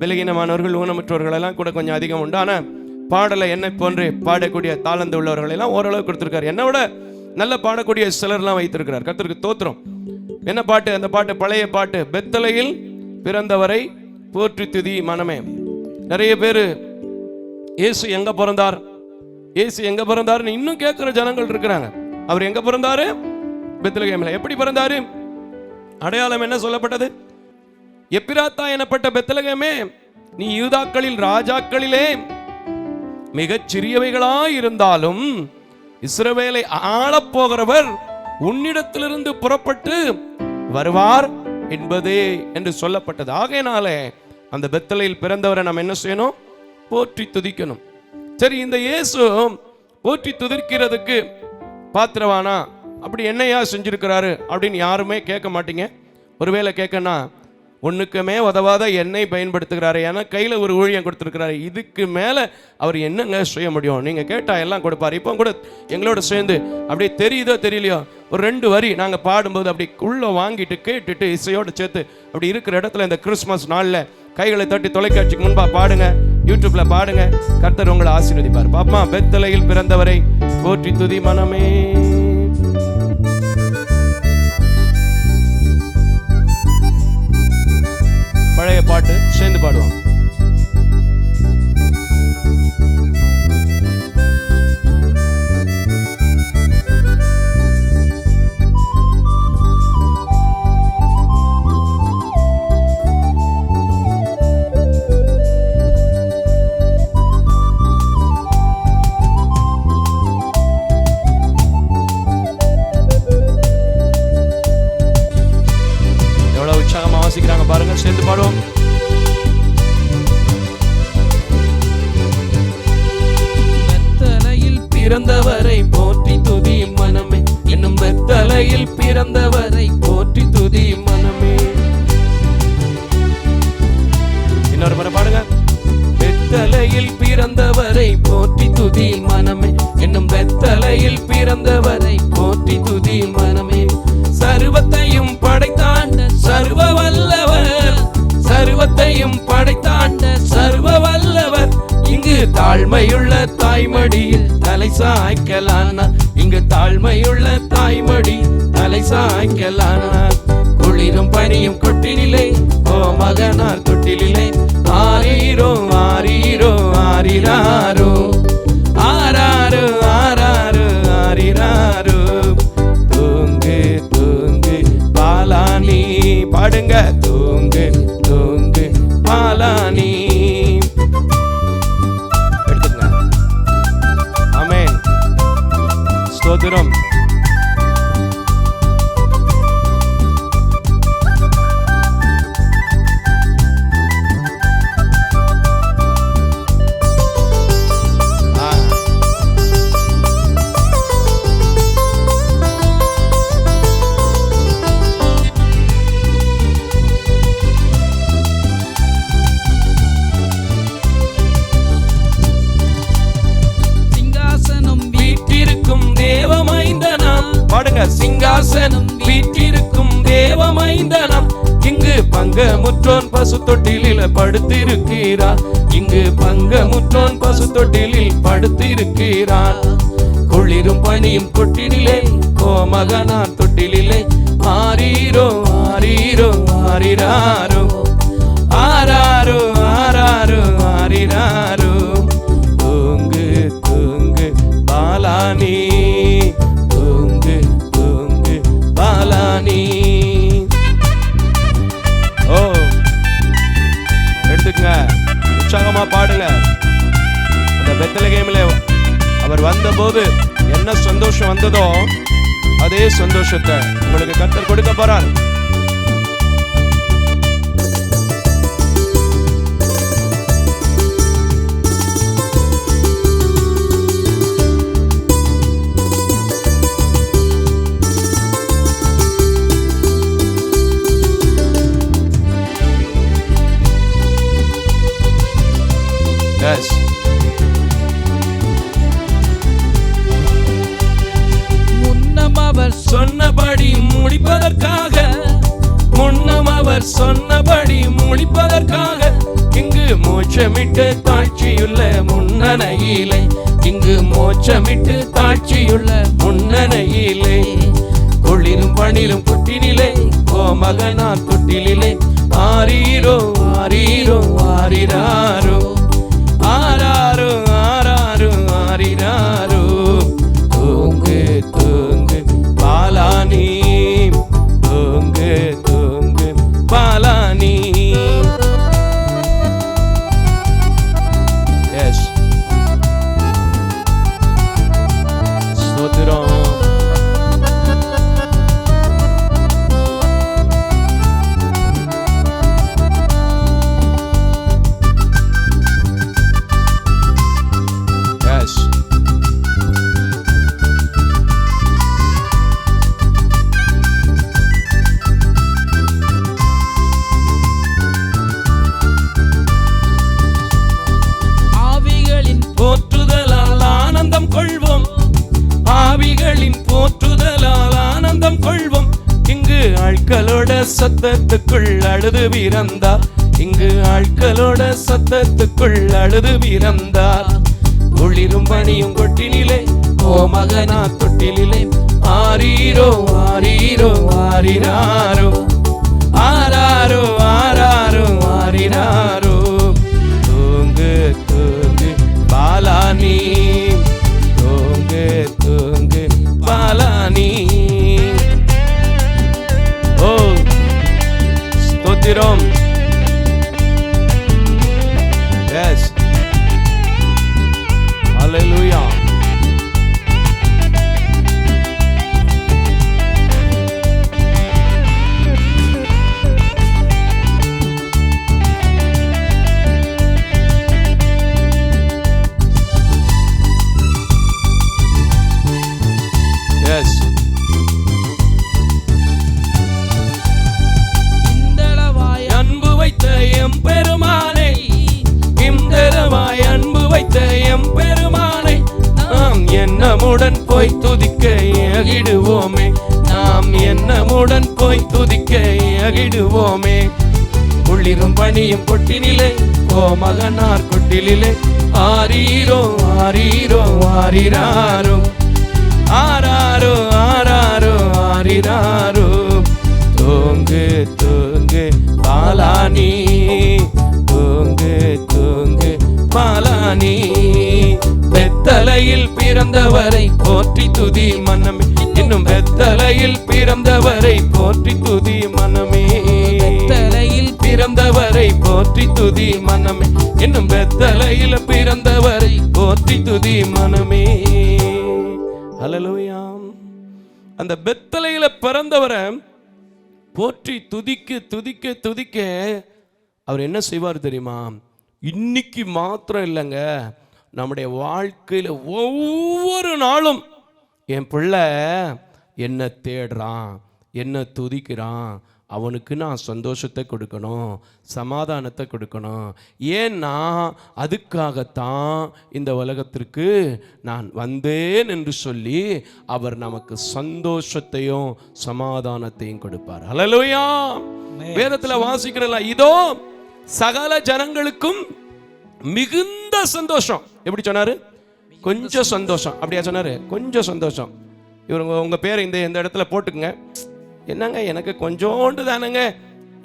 விலகினமானவர்கள், ஊனமற்றவர்கள் எல்லாம் கூட கொஞ்சம் அதிகம் உண்டு. ஆனால் பாடலை என்னை போன்று பாடக்கூடிய தாளந்து உள்ளவர்கள் எல்லாம் ஓரளவு கொடுத்துருக்காரு. என்னை விட நல்ல பாடக்கூடிய சிலர்லாம் வைத்திருக்கிறார். கர்த்தருக்கு தோத்திரம். என்ன பாட்டு? அந்த பாட்டு பழைய பாட்டு, பெத்தலையில் பிறந்தவரை போற்றி துதி மனமே. நிறைய பேர் இயேசு எங்க பிறந்தார், இயேசு எங்க பிறந்தாருன்னு இன்னும் கேட்கிற ஜனங்கள் இருக்கிறாங்க. அவர் எங்க பிறந்தாரு? பெத்லகேமில். எப்படி பிறந்தாரு? அடையாளம் என்ன சொல்லப்பட்டது? எப்பிராத்தா எனப்பட்ட பெத்லகேமே, நீ யூதாக்களில் ராஜாக்களிலே மிகச் சிறியவைகளாய் இருந்தாலும் இஸ்ரவேலை ஆளப்போகிறவர் உன்னிடத்திலிருந்து புறப்பட்டு வருவார் என்பதே என்று சொல்லப்பட்டது. ஆகையினாலே அந்த பெத்தலையில் பிறந்தவரை நாம் என்ன செய்யணும்? போற்றி துதிக்கணும். சரி, இந்த இயேசு போற்றி துதிக்கிறதுக்கு பாத்திரவானா? அப்படி என்னையா செஞ்சிருக்கிறாரு அப்படின்னு யாருமே கேட்க மாட்டீங்க. ஒருவேளை கேட்கனா, ஒன்றுக்குமே உதவாத எண்ணெய் பயன்படுத்துகிறாரு, ஏன்னா கையில் ஒரு ஊழியம் கொடுத்துருக்கிறாரு, இதுக்கு மேலே அவர் என்னங்க செய்ய முடியும்? நீங்கள் கேட்டால் எல்லாம் கொடுப்பார். இப்போ கூட எங்களோட சேர்ந்து அப்படியே தெரியுதோ தெரியலையோ ஒரு 2 வரி நாங்கள் பாடும்போது அப்படி உள்ளே வாங்கிட்டு கேட்டுட்டு இசையோடு சேர்த்து அப்படி இருக்கிற இடத்துல இந்த கிறிஸ்மஸ் நாளில் கைகளை தட்டி தொலைக்காட்சிக்கு முன்பாக பாடுங்க, யூடியூப்பில் பாடுங்க. கர்த்தர் உங்களை ஆசீர்வதிப்பார். பாப்பா, பெத்தலையில் பிறந்தவரை போற்றி துதி மனமே. பழைய பாட்டு சேர்ந்து பாடுவோம். எவ்வளவு உற்சாகமா வாசிக்கிறாங்க பாருங்க, சேர்ந்து பாடுவோம். பிறந்தவரை போற்றி துதி மனமே. இன்னொரு முறை பாடுங்க. பெத்தலையில் பிறந்தவரை போற்றி துதி மனமே, என்னும் பெத்தலையில் பிறந்தவரை போற்றி துதி மனமே. சர்வத்தையும் படைத்தாண்ட சர்வ வல்லவர், சர்வத்தையும் படைத்தாண்ட சர்வ வல்லவர், இங்கு தாழ்மையுள்ள தாய்மடியில் தலை சாய்க்கலானார், இங்கு தாழ்மையுள்ள தாய்மடி தலை சாய்க்கலானார். குளிரும் பனியும் கொட்டினிலே கோமகனார் தொட்டிலே, ஆரீரோ ஆரீரோ ஆரிராரோ, ஆராரு ஆராரு ஆரிராரோ. தூங்கு தூங்கு பாலானி, பாடுங்க. தூங்கு தூங்கு பாலானி. எடுத்துங்க. ஆமென். ஸ்தோத்திரம். பாடுங்க. சிங்காசனம் வீற்றிருக்கும் தேவமைந்தனம், இங்கு பங்கமுற்றோன் பசு தொட்டிலில் படுத்திருக்கிறார், இங்கு பங்கமுற்றோன் பசு தொட்டிலில் படுத்திருக்கிறார். குளிரும் பனியும் கொட்டினிலே கோமகனார் தொட்டிலே, ஆரீரோ ஆரீரோ ஆரிராரோ, ஆராரோ ஆராரோ ஆரிராரோ. தூங்கு தூங்கு பாலானி, தூங்கு தூங்கு பாலானி. ஓ, எடுத்துக்கங்க. உற்சாகமா பாடுங்க. அந்த பெத்லகேமிலே அவர் வந்தபோது என்ன சந்தோஷம் வந்ததோ அதே சந்தோஷத்தை உங்களுக்கு கர்த்தர் கொடுக்க போறார். Yes. முன்னம் அவர் சொன்னபடி முடிப்பதற்காக, முன்னம் அவர் சொன்னபடி முடிப்பதற்காக, இங்கு மோட்சமிட்டு தாழ்ச்சியுள்ள முன்னணையிலே, இங்கு மோட்சமிட்டு தாழ்ச்சியுள்ள முன்னணையிலே. குளிரும் பனிரும் கொட்டினிலே கோமகனார் தொட்டிலே, ஆரீரோ ஆரீரோ ஆரிராரோ, ஆராரோ ஆராரோ ஆரிராரோ. தூங்கு தூங்கு பாலானி, தூங்கு தூங்கு பாலானி. எஸ், ஸ்தோத்திரம். போற்றுதலால் ஆனந்தம் கொள்வோம், ஆவிகளின் போற்றுதலால் ஆனந்தம் கொள்வோம். இங்கு ஆட்களோட சத்தத்துக்குள் அழுது பிறந்தார், இங்கு ஆட்களோட சத்தத்துக்குள் அழுது பிறந்தார். குளிரும் பனியும் கொட்டினிலே கோமகனார் தொட்டிலே, ஆரீரோ ஆரீரோ ஆரிராரோ, ஆராரோ ஆராரோ ஆரிராரோ. தூங்கு தூங்கு பாலானி, தூங்கு தூங்கு பாலானி. ஓ, ஸ்தோத்திரம். எஸ், ஹல்லேலூயா. Yes. மகிழ்ச்சியுடன் போய் துதிக்க அகிடுவோமே. குளிரும் பனியும் கொட்டினிலே கோமகனார் கொட்டிலே ஆரீரோ ஆரீரோ ஆரிராரோ ஆராரோ ஆராரோ ஆரிராரோ. தூங்கு தூங்கு பாலானி, தூங்கு தூங்கு பாலானி. பெத்தலையில் பிறந்தவரை போற்றி துதி மனமே, இன்னும் பெத்தலையில் பிறந்தவரை போற்றி துதி மனமே. பெத்தலையில் பிறந்தவரை போற்றி துதி மனமே, இன்னும் பெத்தலையில் பிறந்தவரை போற்றி துதி மனமே. ஹல்லேலூயா. அந்த பெத்தலையில பிறந்தவரை போற்றி துதிக்க துதிக்க துதிக்க அவர் என்ன செய்வார் தெரியுமா? இன்னைக்கு மாத்திரம் இல்லைங்க, நம்முடைய வாழ்க்கையில ஒவ்வொரு நாளும் என் பிள்ளை என்ன தேடுறான், என்ன துதிக்கிறான், அவனுக்கு நான் சந்தோஷத்தை கொடுக்கணும், சமாதானத்தை கொடுக்கணும். ஏன்னா அதுக்காகத்தான் இந்த உலகத்திற்கு நான் வந்தேன் என்று சொல்லி அவர் நமக்கு சந்தோஷத்தையும் சமாதானத்தையும் கொடுப்பார். ஹல்லேலூயா. வேதத்தில் வாசிக்கிறல, இதோ சகல ஜனங்களுக்கும் மிகுந்த சந்தோஷம். எப்படி சொன்னாரு? கொஞ்சம் சந்தோஷம். அப்படியா சொன்னாரு? கொஞ்சம் சந்தோஷம். இவங்க உங்க பேரை இந்த இடத்துல போட்டுக்குங்க. என்னங்க, எனக்கு கொஞ்சோண்டு தானுங்க,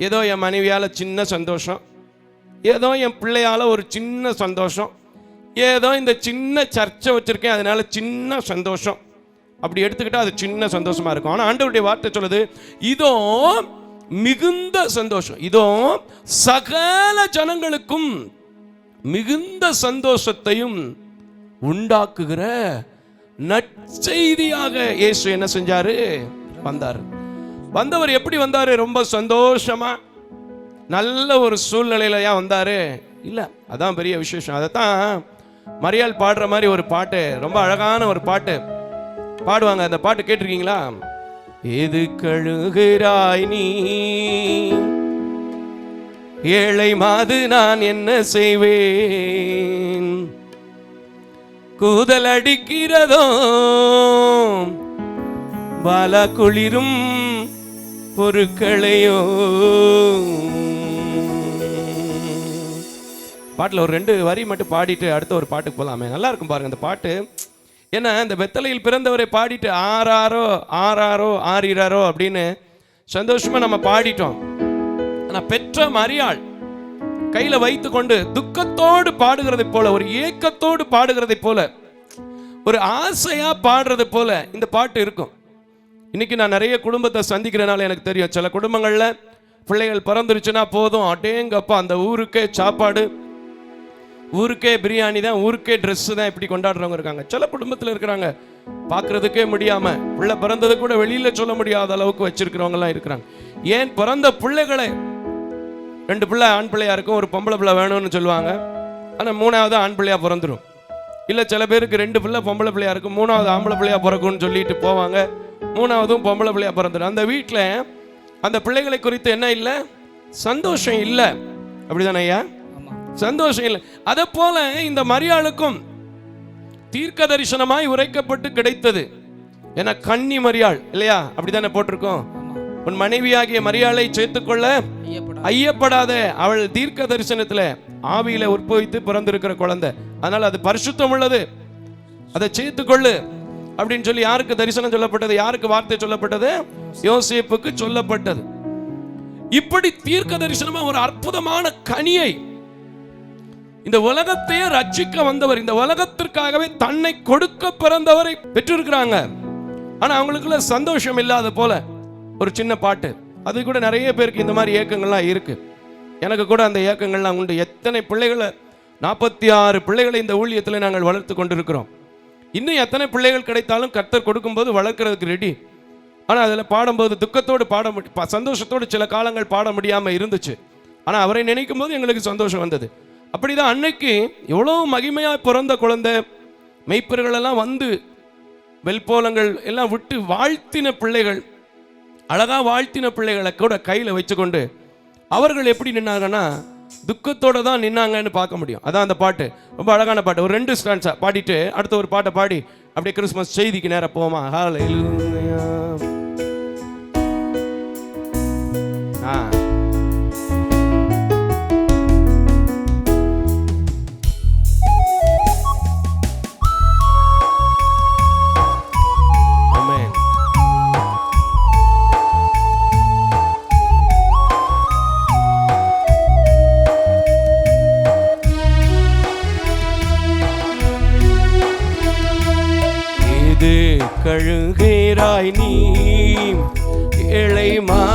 ஏதோ என் மனைவியால் சின்ன சந்தோஷம், ஏதோ என் பிள்ளையால் ஒரு சின்ன சந்தோஷம், ஏதோ இந்த சின்ன சர்ச்சை வச்சுருக்கேன் அதனால சின்ன சந்தோஷம், அப்படி எடுத்துக்கிட்டால் அது சின்ன சந்தோஷமாக இருக்கும். ஆனால் ஆண்டவருடைய வார்த்தை சொல்லுது, இதோ மிகுந்த சந்தோஷம், இதோ சகல ஜனங்களுக்கும் மிகுந்த சந்தோஷத்தையும் உண்டாக்குகிற நற்செய்தியாக இயேசு என்ன செஞ்சாரு? வந்தார். வந்தவர் எப்படி வந்தாரு? ரொம்ப சந்தோஷமா நல்ல ஒரு சூழ்நிலையிலயா வந்தாரு? இல்ல, அதான் பெரிய விசேஷம். அதைத்தான் மரியாள் பாடுற மாதிரி ஒரு பாட்டு, ரொம்ப அழகான ஒரு பாட்டு பாடுவாங்க. அந்த பாட்டு கேட்டிருக்கீங்களா? எது கழுகிறாய் நீ ஏழை மாது நான் என்ன செய்வேன், கூதல் அடிக்கிறதோ பால குளிரும் பொருட்களையோ. பாட்டில் ஒரு 2 வரி மட்டும் பாடிட்டு அடுத்த ஒரு பாட்டுக்கு போகலாமே, நல்லா இருக்கும் பாருங்க அந்த பாட்டு. ஏன்னா இந்த பெத்தலையில் பிறந்தவரை பாடிட்டு ஆறாரோ ஆறாரோ ஆறிறாரோ அப்படின்னு சந்தோஷமா நம்ம பாடிட்டோம். ஆனால் பெற்ற மரியாள் கையில வைத்து கொண்டு துக்கத்தோடு பாடுகிறதை போல, ஒரு ஏக்கத்தோடு பாடுகிறதை போல, ஒரு ஆசையா பாடுறது போல இந்த பாட்டு இருக்கும். இன்னைக்கு நான் நிறைய குடும்பத்தை சந்திக்கிறனால எனக்கு தெரியும், சில குடும்பங்கள்ல பிள்ளைகள் பிறந்துருச்சுன்னா போதும், அடேங்கப்பா அந்த ஊருக்கே சாப்பாடு, ஊருக்கே பிரியாணி தான், ஊருக்கே ட்ரெஸ்ஸு தான், இப்படி கொண்டாடுறவங்க இருக்காங்க. சில குடும்பத்தில் இருக்கிறாங்க பார்க்கறதுக்கே முடியாம, பிள்ளை பிறந்தது கூட வெளியில சொல்ல முடியாத அளவுக்கு வச்சிருக்கிறவங்கலாம் இருக்கிறாங்க. ஏன் பிறந்த பிள்ளைகளை 2 பிள்ளை ஆண் பிள்ளையா இருக்கும், ஒரு பொம்பளை பிள்ளை வேணும்னு சொல்லுவாங்க, ஆனால் 3வது ஆண் பிள்ளையா பிறந்துடும். இல்லை சில பேருக்கு 2 பிள்ளை பொம்பளை பிள்ளையா இருக்கும், 3வது ஆம்பளை பிள்ளையா பிறக்கும்னு சொல்லிட்டு போவாங்க, 3வதும் பொம்பளை பிள்ளையா பிறந்துடும். அந்த வீட்டில் அந்த பிள்ளைகளை குறித்து என்ன இல்லை? சந்தோஷம் இல்லை. அப்படிதானே ஐயா? சந்தோஷம் இல்லை. அதை போல இந்த மரியாளுக்கும் தீர்க்க தரிசனமாய் உரைக்கப்பட்டு கிடைத்தது. ஏன்னா கன்னி மரியாள் இல்லையா? அப்படித்தானே போட்டிருக்கோம். உன் மனைவியாகிய மரியாளை சேர்த்துக்கொள்ள ஐயப்படாத, அவள் தீர்க்க தரிசனத்துல ஆவியில உற்பவித்து பிறந்திருக்கிற குழந்தை, அதனால அது பரிசுத்தம் உள்ளது, அதை சேர்த்துக்கொள்ளு அப்படின்னு சொல்லி யாருக்கு தரிசனம் சொல்லப்பட்டது? யாருக்கு வார்த்தை சொல்லப்பட்டது? யோசேப்புக்கு சொல்லப்பட்டது. இப்படி தீர்க்க தரிசனமா ஒரு அற்புதமான கனியை, இந்த உலகத்தையே ரட்சிக்க வந்தவர், இந்த உலகத்திற்காகவே தன்னை கொடுக்க பிறந்தவரை பெற்றிருக்கிறாங்க. ஆனா அவங்களுக்குள்ள சந்தோஷம் இல்லாத போல ஒரு சின்ன பாட்டு. அது கூட நிறைய பேருக்கு இந்த மாதிரி ஏக்கங்கள்லாம் இருக்கு. எனக்கு கூட அந்த ஏக்கங்கள்லாம் உண்டு. எத்தனை பிள்ளைகளை, 46 பிள்ளைகளை இந்த ஊழியத்தில் நாங்கள் வளர்த்து கொண்டிருக்கிறோம். இன்னும் எத்தனை பிள்ளைகள் கிடைத்தாலும் கர்த்தர் கொடுக்கும்போது வளர்க்கறதுக்கு ரெடி. ஆனால் அதில் பாடும்போது துக்கத்தோடு சந்தோஷத்தோடு சில காலங்கள் பாட முடியாமல் இருந்துச்சு. ஆனால் அவரை நினைக்கும் போது எங்களுக்கு சந்தோஷம் வந்தது. அப்படிதான் அன்னைக்கு எவ்வளோ மகிமையாக பிறந்த குழந்தை, மெய்ப்பர்கள் எல்லாம் வந்து வெல்போலங்கள் எல்லாம் விட்டு வாழ்த்தின பிள்ளைகள், அழகா வாழ்த்தின பிள்ளைகளை கூட கையில் வச்சுக்கொண்டு அவர்கள் எப்படி நின்னாங்கன்னா துக்கத்தோட தான் நின்னாங்கன்னு பார்க்க முடியும். அதான் அந்த பாட்டு, ரொம்ப அழகான பாட்டு. ஒரு 2 ஸ்டான்ஸா பாடிட்டு அடுத்த ஒரு பாட்டை பாடி அப்படியே கிறிஸ்மஸ் செய்திக்கு நேரம் போமா. ஹல்லேலூயா.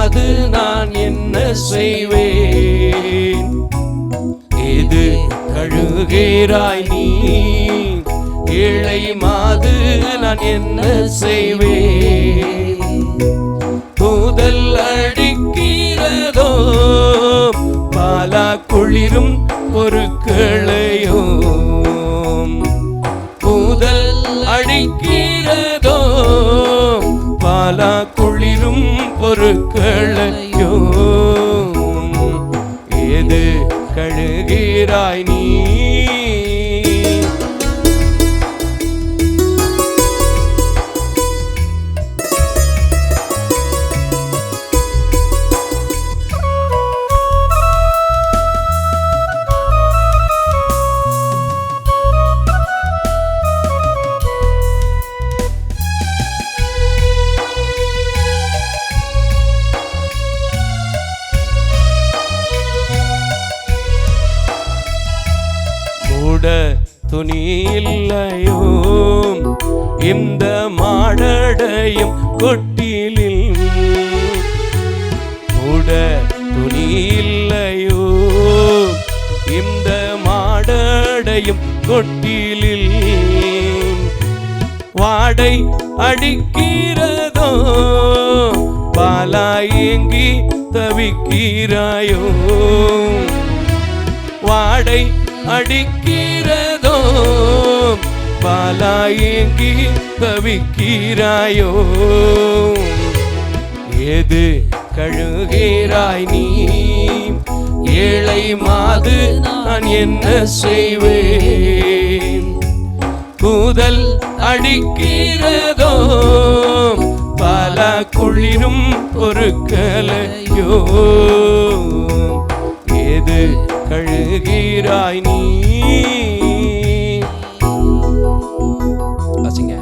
மாது நான் என்ன செய்வேன்? இது கழுகிறாய் நீ ஏழை மாது நான் என்ன செய்வேன்? கூதல் அடிக்கிறதோ பாலா குளிரும் பொருட்களையோ, கூதல் அடிக்கிறதோ பாலா குளிரும் பொருட்களையோ, ஏது கழுகிறாய் நீ? துணி இல்லையோ இந்த மாடடையும் கொட்டிலில், மூட துணி இல்லையோ இந்த மாடடையும் கொட்டிலில், வாடை அடிக்கிறதோ பாலாயங்கி தவிக்கிறாயோ, வாடை அடிக்கிறதோ பாலாயங்கி தவிக்கிறாயோ, ஏது கழுகிறாய் நீ? ஏழை மாது நான் என்ன செய்வேன்? கூதல் அடிக்கிறதோ பாலா குளிரும் பொருட்களையோ, ஏது கழுகிறாய் நீ? வாசிங்க.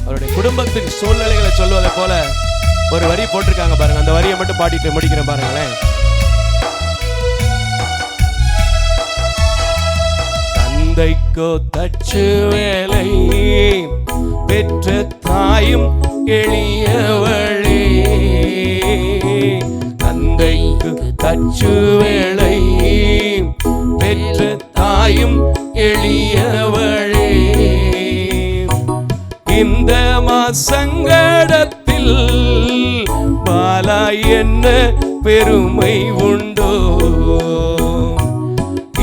அவருடைய குடும்பத்தின் சூழ்நிலைகளை சொல்வதை போல ஒரு வரி போட்டிருக்காங்க பாருங்க. அந்த வரியை மட்டும் பாடிட்டு முடிக்கிறேன் பாருங்களேன். தந்தைக்கோ தச்சு வேலை பெற்ற தாயும் எளியவளே, தந்தைக்கு தச்சு வேலை பெற்ற தாயும் எளியவளே, இந்த மாசங்கடத்தில் பாலா என்ன பெருமை உண்டோ?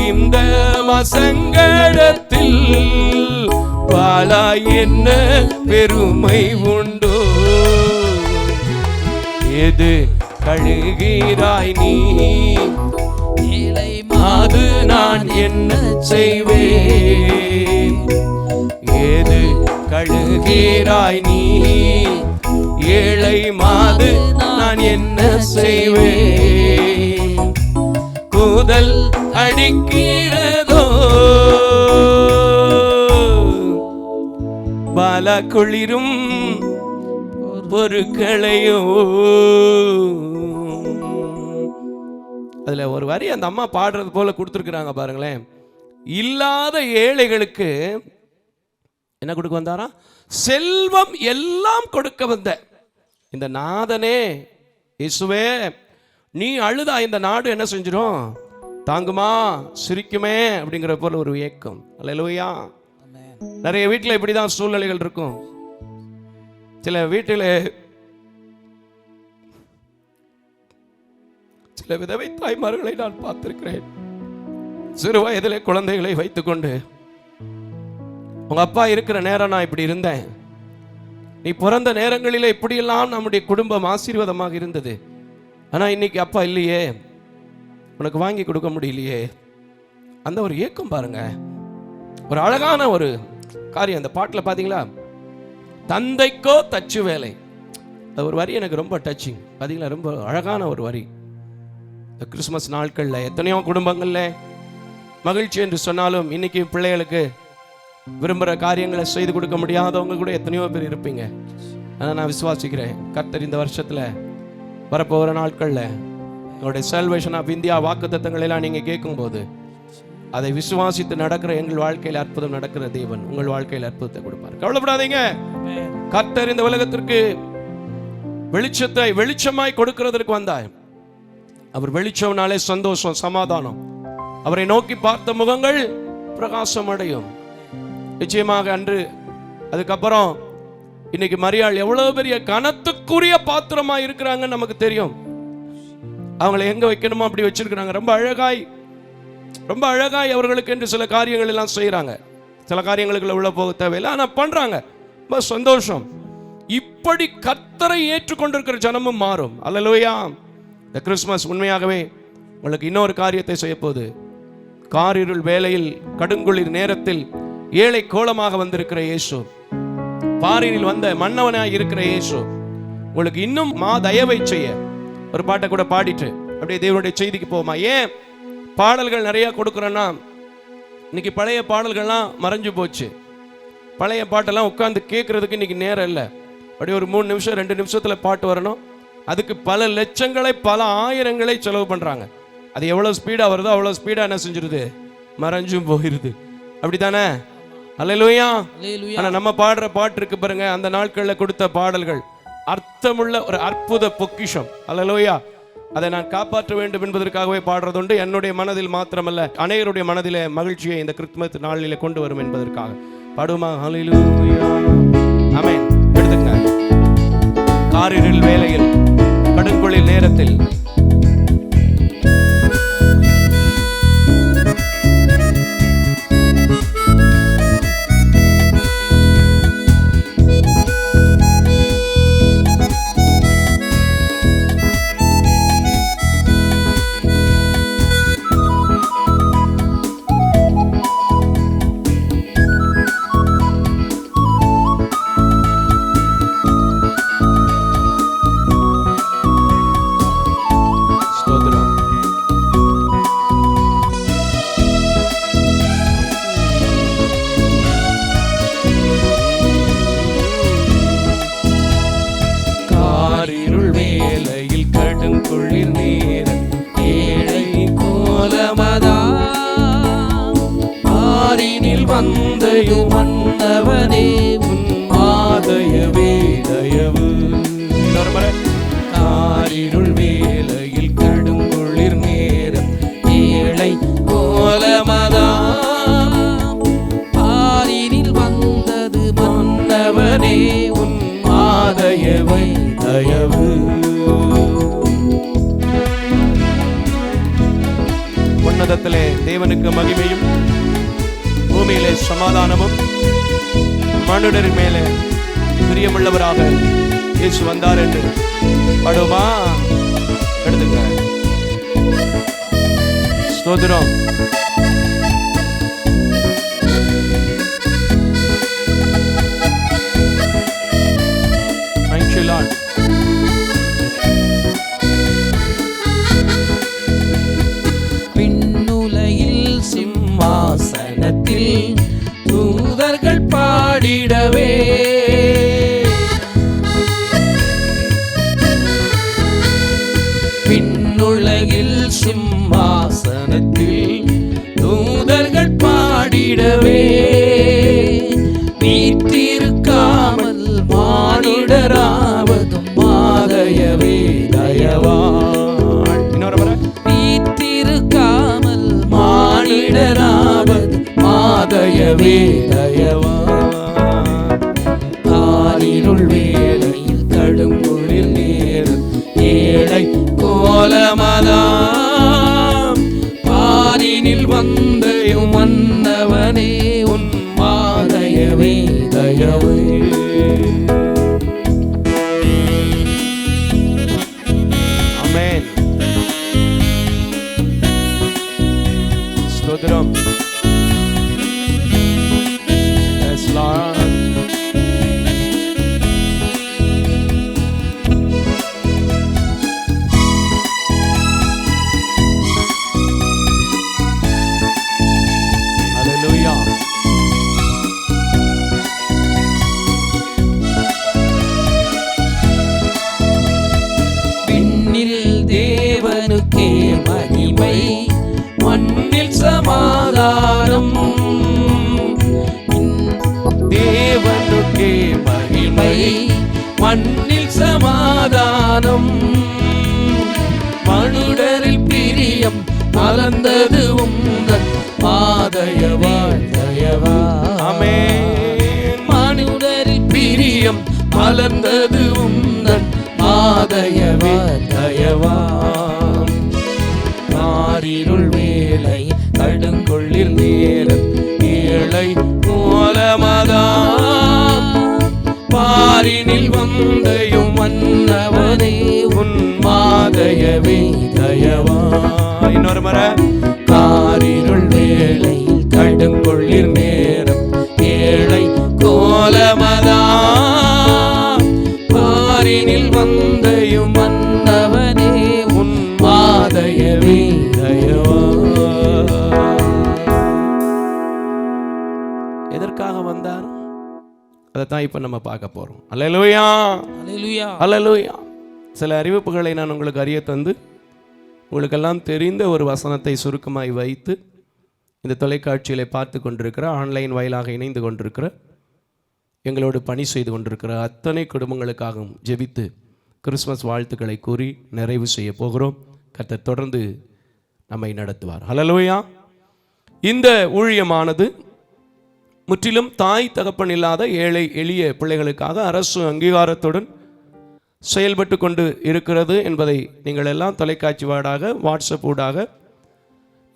இந்த மாசங்கடத்தில் பாலா என்ன பெருமை உண்டோ? எது கழுகிறாய் நீ? ஏழை மாது நான் என்ன செய்வேன்? ஏது கழுகிறாய் நீ? ஏழை மாது நான் என்ன செய்வேன்? கூதல் அடிக்கிறதோ பாலா குளிரும் பொருட்களையோ. அதுல ஒரு வரி அந்த அம்மா பாடுறது போல கொடுத்துருக்குறாங்க பாருங்களேன். இல்லாத ஏழைகளுக்கு என்ன கொடுக்க வந்தாரா? செல்வம் எல்லாம் கொடுக்க வந்த இந்த நாதனே இயேசுவே, நீ அழுதா இந்த நாடு என்ன செஞ்சிடும்? தாங்குமா, சிரிக்குமே அப்படிங்கிற போல ஒரு ஏக்கம். அல்லேலூயா. நிறைய வீட்டில் இப்படிதான் சூழ்நிலைகள் இருக்கும். சில வீட்டில் சில விதவை தாய்மார்களை நான் பார்த்திருக்கிறேன். சிறு வயதிலே குழந்தைகளை வைத்துக்கொண்டு, உங்க அப்பா இருக்கிற நேரம் நான் இப்படி இருந்தேன், நீ பிறந்த நேரங்களிலே இப்படியெல்லாம் நம்முடைய குடும்பம் ஆசீர்வாதமாக இருந்தது, ஆனா இன்னைக்கு அப்பா இல்லையே, உனக்கு வாங்கி கொடுக்க முடியலையே. அந்த ஒரு ஏக்கம் பாருங்க. ஒரு அழகான ஒரு காரியம் அந்த பாட்டில் பார்த்தீங்களா? தந்தைக்கோ தச்சு வேலை. அது ஒரு வரி எனக்கு ரொம்ப டச்சிங். பார்த்தீங்களா? ரொம்ப அழகான ஒரு வரி. இந்த கிறிஸ்மஸ் நாட்களில் எத்தனையோ குடும்பங்களில் மகிழ்ச்சி என்று சொன்னாலும் இன்னைக்கு பிள்ளைகளுக்கு விரும்புகிற காரியங்களை செய்து கொடுக்க முடியாதவங்க கூட எத்தனையோ பேர் இருப்பீங்க. ஆனால் நான் விசுவாசிக்கிறேன், கர்த்தர் இந்த வருஷத்தில் வரப்போகிற நாட்களில் உங்களுடைய சால்வேஷன் ஆஃப் இந்தியா வாக்குத்தத்தங்கள் எல்லாம் நீங்கள் கேட்கும்போது அதை விசுவாசித்து நடக்கிற எங்கள் வாழ்க்கையில் அற்புதம் நடக்கிற தேவன் உங்கள் வாழ்க்கையில் அற்புதத்தை கொடுப்பார். கவலைப்படாதீங்க. கர்த்தர் இந்த உலகத்திற்கு வெளிச்சத்தை வெளிச்சமாய் கொடுக்கிறதற்கு வந்தாய். அவர் வெளிச்சம்னாலே சந்தோஷம், சமாதானம். அவரை நோக்கி பார்த்த முகங்கள் பிரகாசம் அடையும். நிச்சயமாக அன்று அதுக்கப்புறம் இன்னைக்கு மரியாள் எவ்வளவு பெரிய கனத்துக்குரிய பாத்திரமா இருக்கிறாங்கன்னு நமக்கு தெரியும். அவங்களை எங்க வைக்கணுமோ அப்படி வச்சிருக்கிறாங்க. ரொம்ப அழகாய் அவர்களுக்கு என்று சில காரியங்கள் எல்லாம் செய்யறாங்க. சில காரியங்களுக்குள்ள உள்ள போக தேவையில்லை, ஆனா பண்றாங்க. ரொம்ப சந்தோஷம். இப்படி கர்த்தரை ஏற்றுக்கொண்டிருக்கிற ஜனமும் மாறும். அல்லேலூயா. இந்த கிறிஸ்துமஸ் உண்மையாகவே உங்களுக்கு இன்னொரு காரியத்தை செய்ய போகுது. காரிருள் வேளையில் கடுங்குளிர் நேரத்தில் ஏழை கோலமாக வந்திருக்கிற இயேசு, பாரினில் வந்த மன்னவனாய் இருக்கிற இயேசு உங்களுக்கு இன்னும் தயவை செய்ய ஒரு பாட்டை கூட பாடிட்டு அப்படியே தேவனுடைய செய்திக்கு போமா. ஏன் பாடல்கள் நிறைய கொடுக்குறேன்னா, இன்னைக்கு பழைய பாடல்கள்லாம் மறைஞ்சு போச்சு. பழைய பாட்டெல்லாம் உட்காந்து கேட்கறதுக்கு இன்னைக்கு நேரம் இல்லை. அப்படியே ஒரு 3 நிமிஷம் 2 நிமிஷத்துல பாட்டு வரணும். அதுக்கு பல லட்சங்களை பல ஆயிரங்களை செலவு பண்றாங்க. அது எவ்வளவு ஸ்பீடா வருதோ அவ்வளவு ஸ்பீடா என்ன செஞ்சிருது, மறைஞ்சும் போயிருது. அப்படித்தானே? அல்லேலூயா. ஆனா நம்ம பாடுற பாட்டு இருக்கு பாருங்க, அந்த நாட்கள்ல கொடுத்த பாடல்கள் அர்த்தமுள்ள ஒரு அற்புத பொக்கிஷம். அல்லேலூயா. அதை நான் காப்பாற்ற வேண்டும் என்பதற்காகவே பாடுறதுண்டு. என்னுடைய மனதில் மாத்திரமல்ல, அனைவருடைய மனதிலே மகிழ்ச்சியை இந்த கிறிஸ்துமஸ் நாளிலே கொண்டு வரும் என்பதற்காக பாடுமா. ஹல்லேலூயா. ஆமென். எடுத்துங்க. காரிருள் வேளையில் கடுங்குளிர் நேரத்தில் மன்னவனே உன் மாதயவே தயவு. காரிருள் வேளையில் கடுங்குளிர் நேரம் ஏழை கோலமதாம் பாரினில் வந்தது மன்னவனே உன் மாதயவே தயவு. உன்னதத்திலே தேவனுக்கு மகிமையும் பூமியிலே சமாதானமும் மனுடர் மேலே பிரியமுள்ளவராக இயேசு வந்தார் என்று பாடுமா. எடுத்துக்க. ஸ்தோத்திரம். Thank you Lord. விண்ணுலகில் சிம்மாசனத்தில் தூதர்கள் பாடிடவே விண்ணுலகில் சிம்மாசனத்தில் தூதர்கள் பாடிடவே வீற்றிருக்காமல் மானிடராவதும் மாதயவே தயவாள். வீற்றிருக்காமல் மானிடராவது மாதயவே தயவாள். காரிருள் வேளையில் கடுங்குளிர் நேரம் ஏழை கோலமதாம் பாரினில் வந்த மன்னவனே உன் மாதயவே தயவே. ஆமென். ஸ்தோத்திரம். Yes Lord. Hallelujah. விண்ணில் தேவனுக்கே மகிமை, மண்ணில் சமாதானம். மகிமை, மண்ணில் சமாதானம், மனுடரில் பிரியம் மலர்ந்தது உந்தன் மாதயவாய் தயவா. ஆமென். மனுடரில் பிரியம் மலர்ந்தது உந்தன் மாதயவே தயவா. மாறிருள் வேலை கடுங்கொள்ளிர் நேரம் ஏழை மூலமதா. பாரினில் வந்தையும் மன்னவனே உன் மாதயவே தயவா. இன்னொரு முறை. காரிருள் வேளை கடுங்கொள்ளிர் நேரம் ஏழை கோலமதா. பாரினில் வந்தையும் மன்னவனே உன் மாதயவே தயவா. எதற்காக வந்தார்? அதைத்தான் இப்ப நம்ம பார்க்க போறோம். அல்லேலூயா, அல்லேலூயா, அல்லேலூயா. சில அறிவிப்புகளை நான் உங்களுக்கு அறிய தந்து உங்களுக்கெல்லாம் தெரிந்த ஒரு வசனத்தை சுருக்கமாய் வைத்து இந்த தொலைக்காட்சியிலே பார்த்து கொண்டிருக்கிற, ஆன்லைன் வாயிலாக இணைந்து கொண்டிருக்கிற, எங்களோடு பணி செய்து கொண்டிருக்கிற அத்தனை குடும்பங்களுக்காகவும் ஜெபித்து கிறிஸ்மஸ் வாழ்த்துக்களை கூறி நிறைவு செய்ய போகிறோம். கர்த்தர் தொடர்ந்து நம்மை நடத்துவார். அல்லேலூயா. இந்த ஊழியமானது முற்றிலும் தாய் தகப்பன் இல்லாத ஏழை எளிய பிள்ளைகளுக்காக அரசு அங்கீகாரத்துடன் செயல்பட்டு கொண்டு இருக்கிறது என்பதை நீங்கள் எல்லாம் தொலைக்காட்சி வாடாக, வாட்ஸ்அப் ஊடாக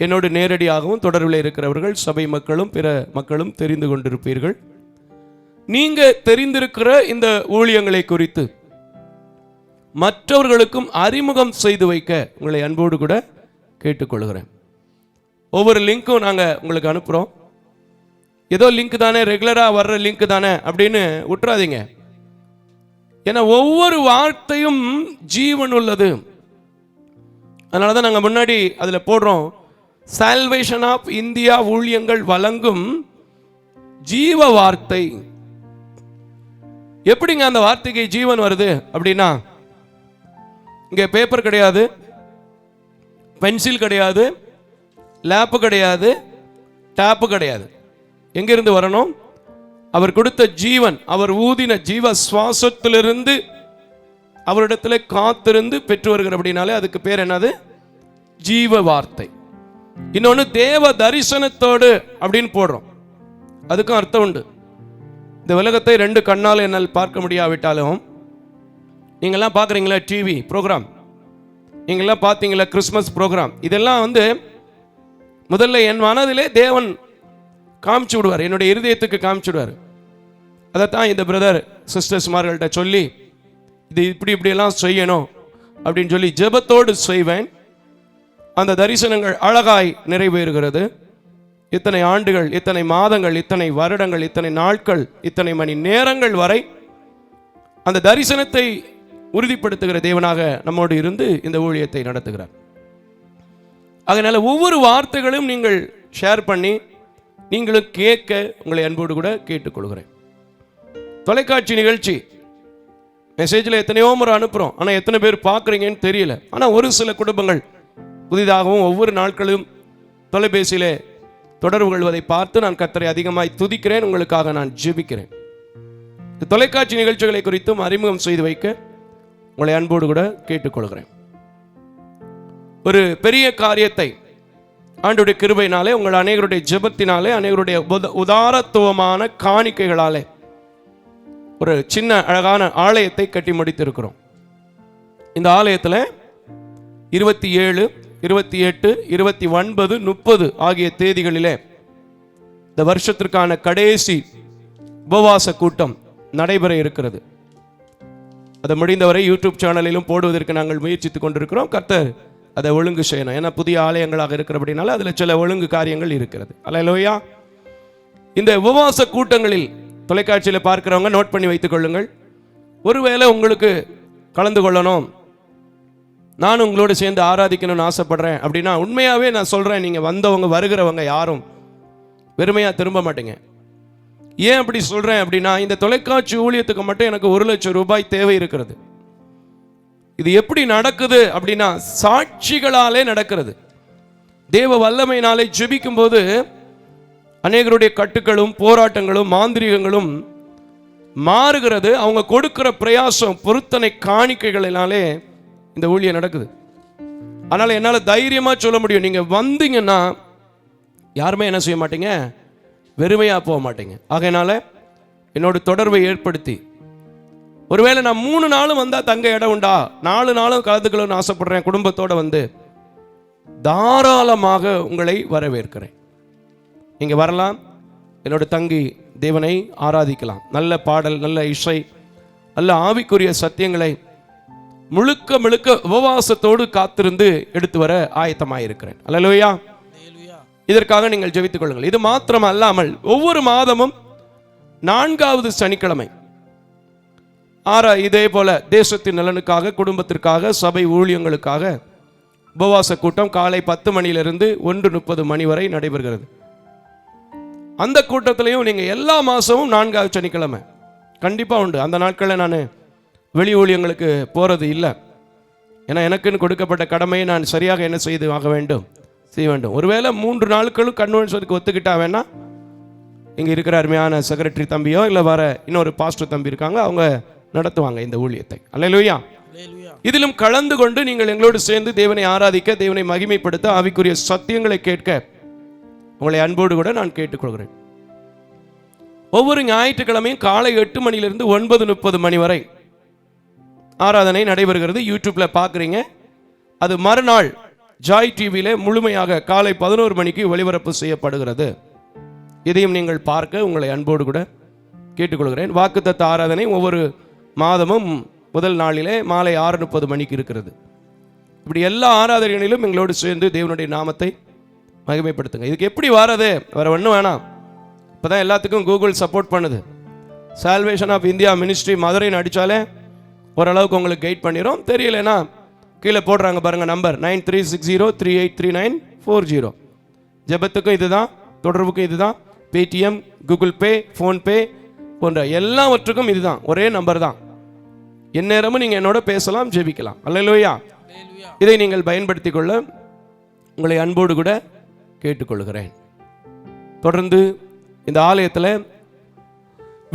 என்னோடு நேரடியாகவும் தொடர்பில் இருக்கிறவர்கள், சபை மக்களும் பிற மக்களும் தெரிந்து கொண்டிருப்பீர்கள். நீங்க தெரிந்திருக்கிற இந்த ஊழியங்களை குறித்து மற்றவர்களுக்கும் அறிமுகம் செய்து வைக்க உங்களை அன்போடு கூட கேட்டுக்கொள்கிறேன். ஒவ்வொரு லிங்க்கும் நாங்கள் உங்களுக்கு அனுப்புகிறோம். ஏதோ லிங்க் தானே, ரெகுலராக வர்ற லிங்க் தானே அப்படின்னு விட்டுறாதீங்க. ஏன்னா ஒவ்வொரு வார்த்தையும் ஜீவன் உள்ளது. அதனால தான் நாங்கள் முன்னாடி அதில் போடுறோம், சால்வேஷன் ஆஃப் இந்தியா ஊழியங்கள் வழங்கும் ஜீவ வார்த்தை. எப்படிங்க அந்த வார்த்தைக்கு ஜீவன் வருது அப்படின்னா, இங்கே பேப்பர் கிடையாது, பென்சில் கிடையாது, லேப்பு கிடையாது, டேப்பு கிடையாது. எங்கிருந்து வரணும்? அவர் கொடுத்த ஜீவன், அவர் ஊதின ஜீவ சுவாசத்திலிருந்து அவரிடத்துல காத்திருந்து பெற்று வருகிற. அப்படின்னாலே அதுக்கு பேர் என்னது? ஜீவ வார்த்தை. இன்னொன்று தேவ தரிசனத்தோடு அப்படின்னு போடுறோம், அதுக்கும் அர்த்தம் உண்டு. இந்த உலகத்தை ரெண்டு கண்ணால் என்னால் பார்க்க முடியாவிட்டாலும், நீங்கள்லாம் பார்க்குறீங்களா டிவி ப்ரோக்ராம், நீங்கள்லாம் பார்த்தீங்களா கிறிஸ்மஸ் ப்ரோக்ராம், இதெல்லாம் முதல்ல என் மனதிலே தேவன் காமிச்சு விடுவார், என்னுடைய இருதயத்துக்கு காமிச்சு விடுவார். அதைத்தான் இந்த பிரதர் சிஸ்டர்ஸ்மார்கள்ட்ட சொல்லி, இது இப்படியெல்லாம் செய்யணும் அப்படின்னு சொல்லி ஜெபத்தோடு செய்வேன். அந்த தரிசனங்கள் அழகாய் நிறைவேறுகிறது. இத்தனை ஆண்டுகள், இத்தனை மாதங்கள், இத்தனை வருடங்கள், இத்தனை நாட்கள், இத்தனை மணி நேரங்கள் வரை அந்த தரிசனத்தை உறுதிப்படுத்துகிற தேவனாக நம்மோடு இருந்து இந்த ஊழியத்தை நடத்துகிறார். அதனால ஒவ்வொரு வார்த்தைகளும் நீங்கள் ஷேர் பண்ணி நீங்களும் கேட்க உங்களை அன்போடு கூட கேட்டுக்கொள்கிறேன். தொலைக்காட்சி நிகழ்ச்சி மெசேஜில் எத்தனையோ முறை அனுப்புகிறோம், ஆனால் எத்தனை பேர் பார்க்குறீங்கன்னு தெரியல. ஆனால் ஒரு சில குடும்பங்கள் புதிதாகவும் ஒவ்வொரு நாட்களும் தொலைபேசியிலே தொடர்பு கொள்வதை பார்த்து நான் கர்த்தரை அதிகமாய் துதிக்கிறேன், உங்களுக்காக நான் ஜெபிக்கிறேன். இந்த தொலைக்காட்சி நிகழ்ச்சிகளை குறித்தும் அறிமுகம் செய்து வைக்க உங்களை அன்போடு கூட கேட்டுக்கொள்கிறேன். ஒரு பெரிய காரியத்தை ஆண்டவருடைய கிருபையினாலே, உங்கள் அநேகருடைய ஜெபத்தினாலே, அநேகருடைய உதாரத்துவமான காணிக்கைகளாலே ஒரு சின்ன அழகான ஆலயத்தை கட்டி முடித்திருக்கிறோம். இந்த ஆலயத்தில் 27, 28, 29, 30 ஆகிய தேதிகளிலே இந்த வருஷத்திற்கான கடைசி உபவாச கூட்டம் நடைபெற இருக்கிறது. அதை முடிந்தவரை யூடியூப் சேனலிலும் போடுவதற்கு நாங்கள் முயற்சித்துக் கொண்டிருக்கிறோம். கர்த்தர் அதை ஒழுங்கு செய்யணும். ஏன்னா புதிய ஆலயங்களாக இருக்கிறபடினால அதில் சில ஒழுங்கு காரியங்கள் இருக்கிறது. அல்லேலூயா. இந்த உபவாச கூட்டங்களில் தொலைக்காட்சியில் பார்க்கிறவங்க நோட் பண்ணி வைத்துக் கொள்ளுங்கள். ஒருவேளை உங்களுக்கு கலந்து கொள்ளணும், நான் உங்களோடு சேர்ந்து ஆராதிக்கணும்னு ஆசைப்படுறேன் அப்படின்னா, உண்மையாகவே நான் சொல்கிறேன், நீங்கள் வந்தவங்க வருகிறவங்க யாரும் வெறுமையாக திரும்ப மாட்டீங்க. ஏன் அப்படி சொல்கிறேன் அப்படின்னா, இந்த தொலைக்காட்சி ஊழியத்துக்கு மட்டும் எனக்கு 1 லட்சம் ரூபாய் தேவை இருக்கிறது. இது எப்படி நடக்குது அப்படின்னா, சாட்சிகளாலே நடக்கிறது. தேவ வல்லமையினாலே ஜெபிக்கும் போது அநேகருடைய கட்டுகளும் போராட்டங்களும் மாந்திரிகங்களும் மாறுகிறது. அவங்க கொடுக்கிற பிரயாசம், பொருத்தனை காணிக்கைகளினாலே இந்த ஊழியம் நடக்குது. அதனால என்னால் தைரியமா சொல்ல முடியும், நீங்க வந்தீங்கன்னா யாருமே என்ன செய்ய மாட்டீங்க, வெறுமையா போக மாட்டீங்க. ஆகையினால என்னோட தொடர்பை ஏற்படுத்தி, ஒருவேளை நான் 3 நாளும் வந்தா தங்க இடம் உண்டா, 4 நாளும் கலந்துக்கணும்னு ஆசைப்படுறேன், குடும்பத்தோட வந்து தாராளமாக உங்களை வரவேற்கிறேன். நீங்க வரலாம், என்னோட தங்கி தேவனை ஆராதிக்கலாம். நல்ல பாடல், நல்ல இசை, நல்ல ஆவிக்குரிய சத்தியங்களை முழுக்க முழுக்க உபவாசத்தோடு காத்திருந்து எடுத்து வர ஆயத்தமாயிருக்கிறேன். அல்லேலூயா. இதற்காக நீங்கள் ஜெபித்துக் கொள்ளுங்கள். இது மாத்திரம் அல்லாமல் ஒவ்வொரு மாதமும் 4வது சனிக்கிழமை இதே போல தேசத்தின் நலனுக்காக, குடும்பத்திற்காக, சபை ஊழியங்களுக்காக உபவாச கூட்டம் காலை 10 மணியிலிருந்து 1:30 மணி வரை நடைபெறுகிறது. அந்த கூட்டத்திலையும் நீங்கள் எல்லா மாதமும் 4வது சனிக்கிழமை கண்டிப்பாக உண்டு. அந்த நாட்களில் நான் வெளி ஊழியங்களுக்கு போகிறது இல்லை. ஏன்னா எனக்குன்னு கொடுக்கப்பட்ட கடமையை நான் சரியாக என்ன செய்ய வேண்டும். ஒருவேளை 3 நாட்களும் கன்வென்ஷனுக்கு ஒத்துக்கிட்டா வேணா இங்கே இருக்கிற அருமையான செக்ரட்டரி தம்பியோ இல்லை வர இன்னொரு பாஸ்டர் தம்பி இருக்காங்க, அவங்க நடத்துவாங்க இந்த ஊழியத்தை. அல்லேலூயா. இதிலும் கலந்து கொண்டு நீங்கள் எங்களோடு சேர்ந்து தேவனை ஆராதிக்க, தேவனை மகிமைப்படுத்த, ஆவிக்குரிய சத்தியங்களை கேட்க உங்களை அன்போடு கூட நான் கேட்டுக்கொள்கிறேன். ஒவ்வொரு ஞாயிற்றுக்கிழமையும் காலை 8 மணியிலிருந்து 9:30 மணி வரை ஆராதனை நடைபெறுகிறது. யூடியூப்ல பார்க்குறீங்க. அது மறுநாள் ஜாய் டிவியில முழுமையாக காலை 11 மணிக்கு ஒளிபரப்பு செய்யப்படுகிறது. இதையும் நீங்கள் பார்க்க உங்களை அன்போடு கூட கேட்டுக்கொள்கிறேன். வாக்குத்தத்த ஆராதனை ஒவ்வொரு மாதமும் முதல் நாளிலே மாலை 6:30 மணிக்கு இருக்கிறது. இப்படி எல்லா ஆராதனைகளிலும் எங்களோடு சேர்ந்து தேவனுடைய நாமத்தை மகிமைப்படுத்துங்க. இதுக்கு எப்படி வர்றது? வேற ஒன்றும் வேணாம். இப்போதான் எல்லாத்துக்கும் கூகுள் சப்போர்ட் பண்ணுது. சால்வேஷன் ஆஃப் இந்தியா மினிஸ்ட்ரி மதுரைன்னு அடித்தாலே ஓரளவுக்கு உங்களுக்கு கைட் பண்ணிடும். தெரியலனா கீழே போடுறாங்க பாருங்க, நம்பர் 9360383940. ஜெபத்துக்கும் இதுதான், தொடர்புக்கும் இதுதான், பேடிஎம், கூகுள் பே, ஃபோன்பே போன்ற எல்லாவற்றுக்கும் இதுதான், ஒரே நம்பர் தான். எந்நேரமும் நீங்கள் என்னோட பேசலாம், ஜெபிக்கலாம். அல்லேலூயா. இதை நீங்கள் பயன்படுத்திக் கொள்ள உங்களை அன்போடு கூட கேட்டுக்கொள்கிறேன். தொடர்ந்து இந்த ஆலயத்தில்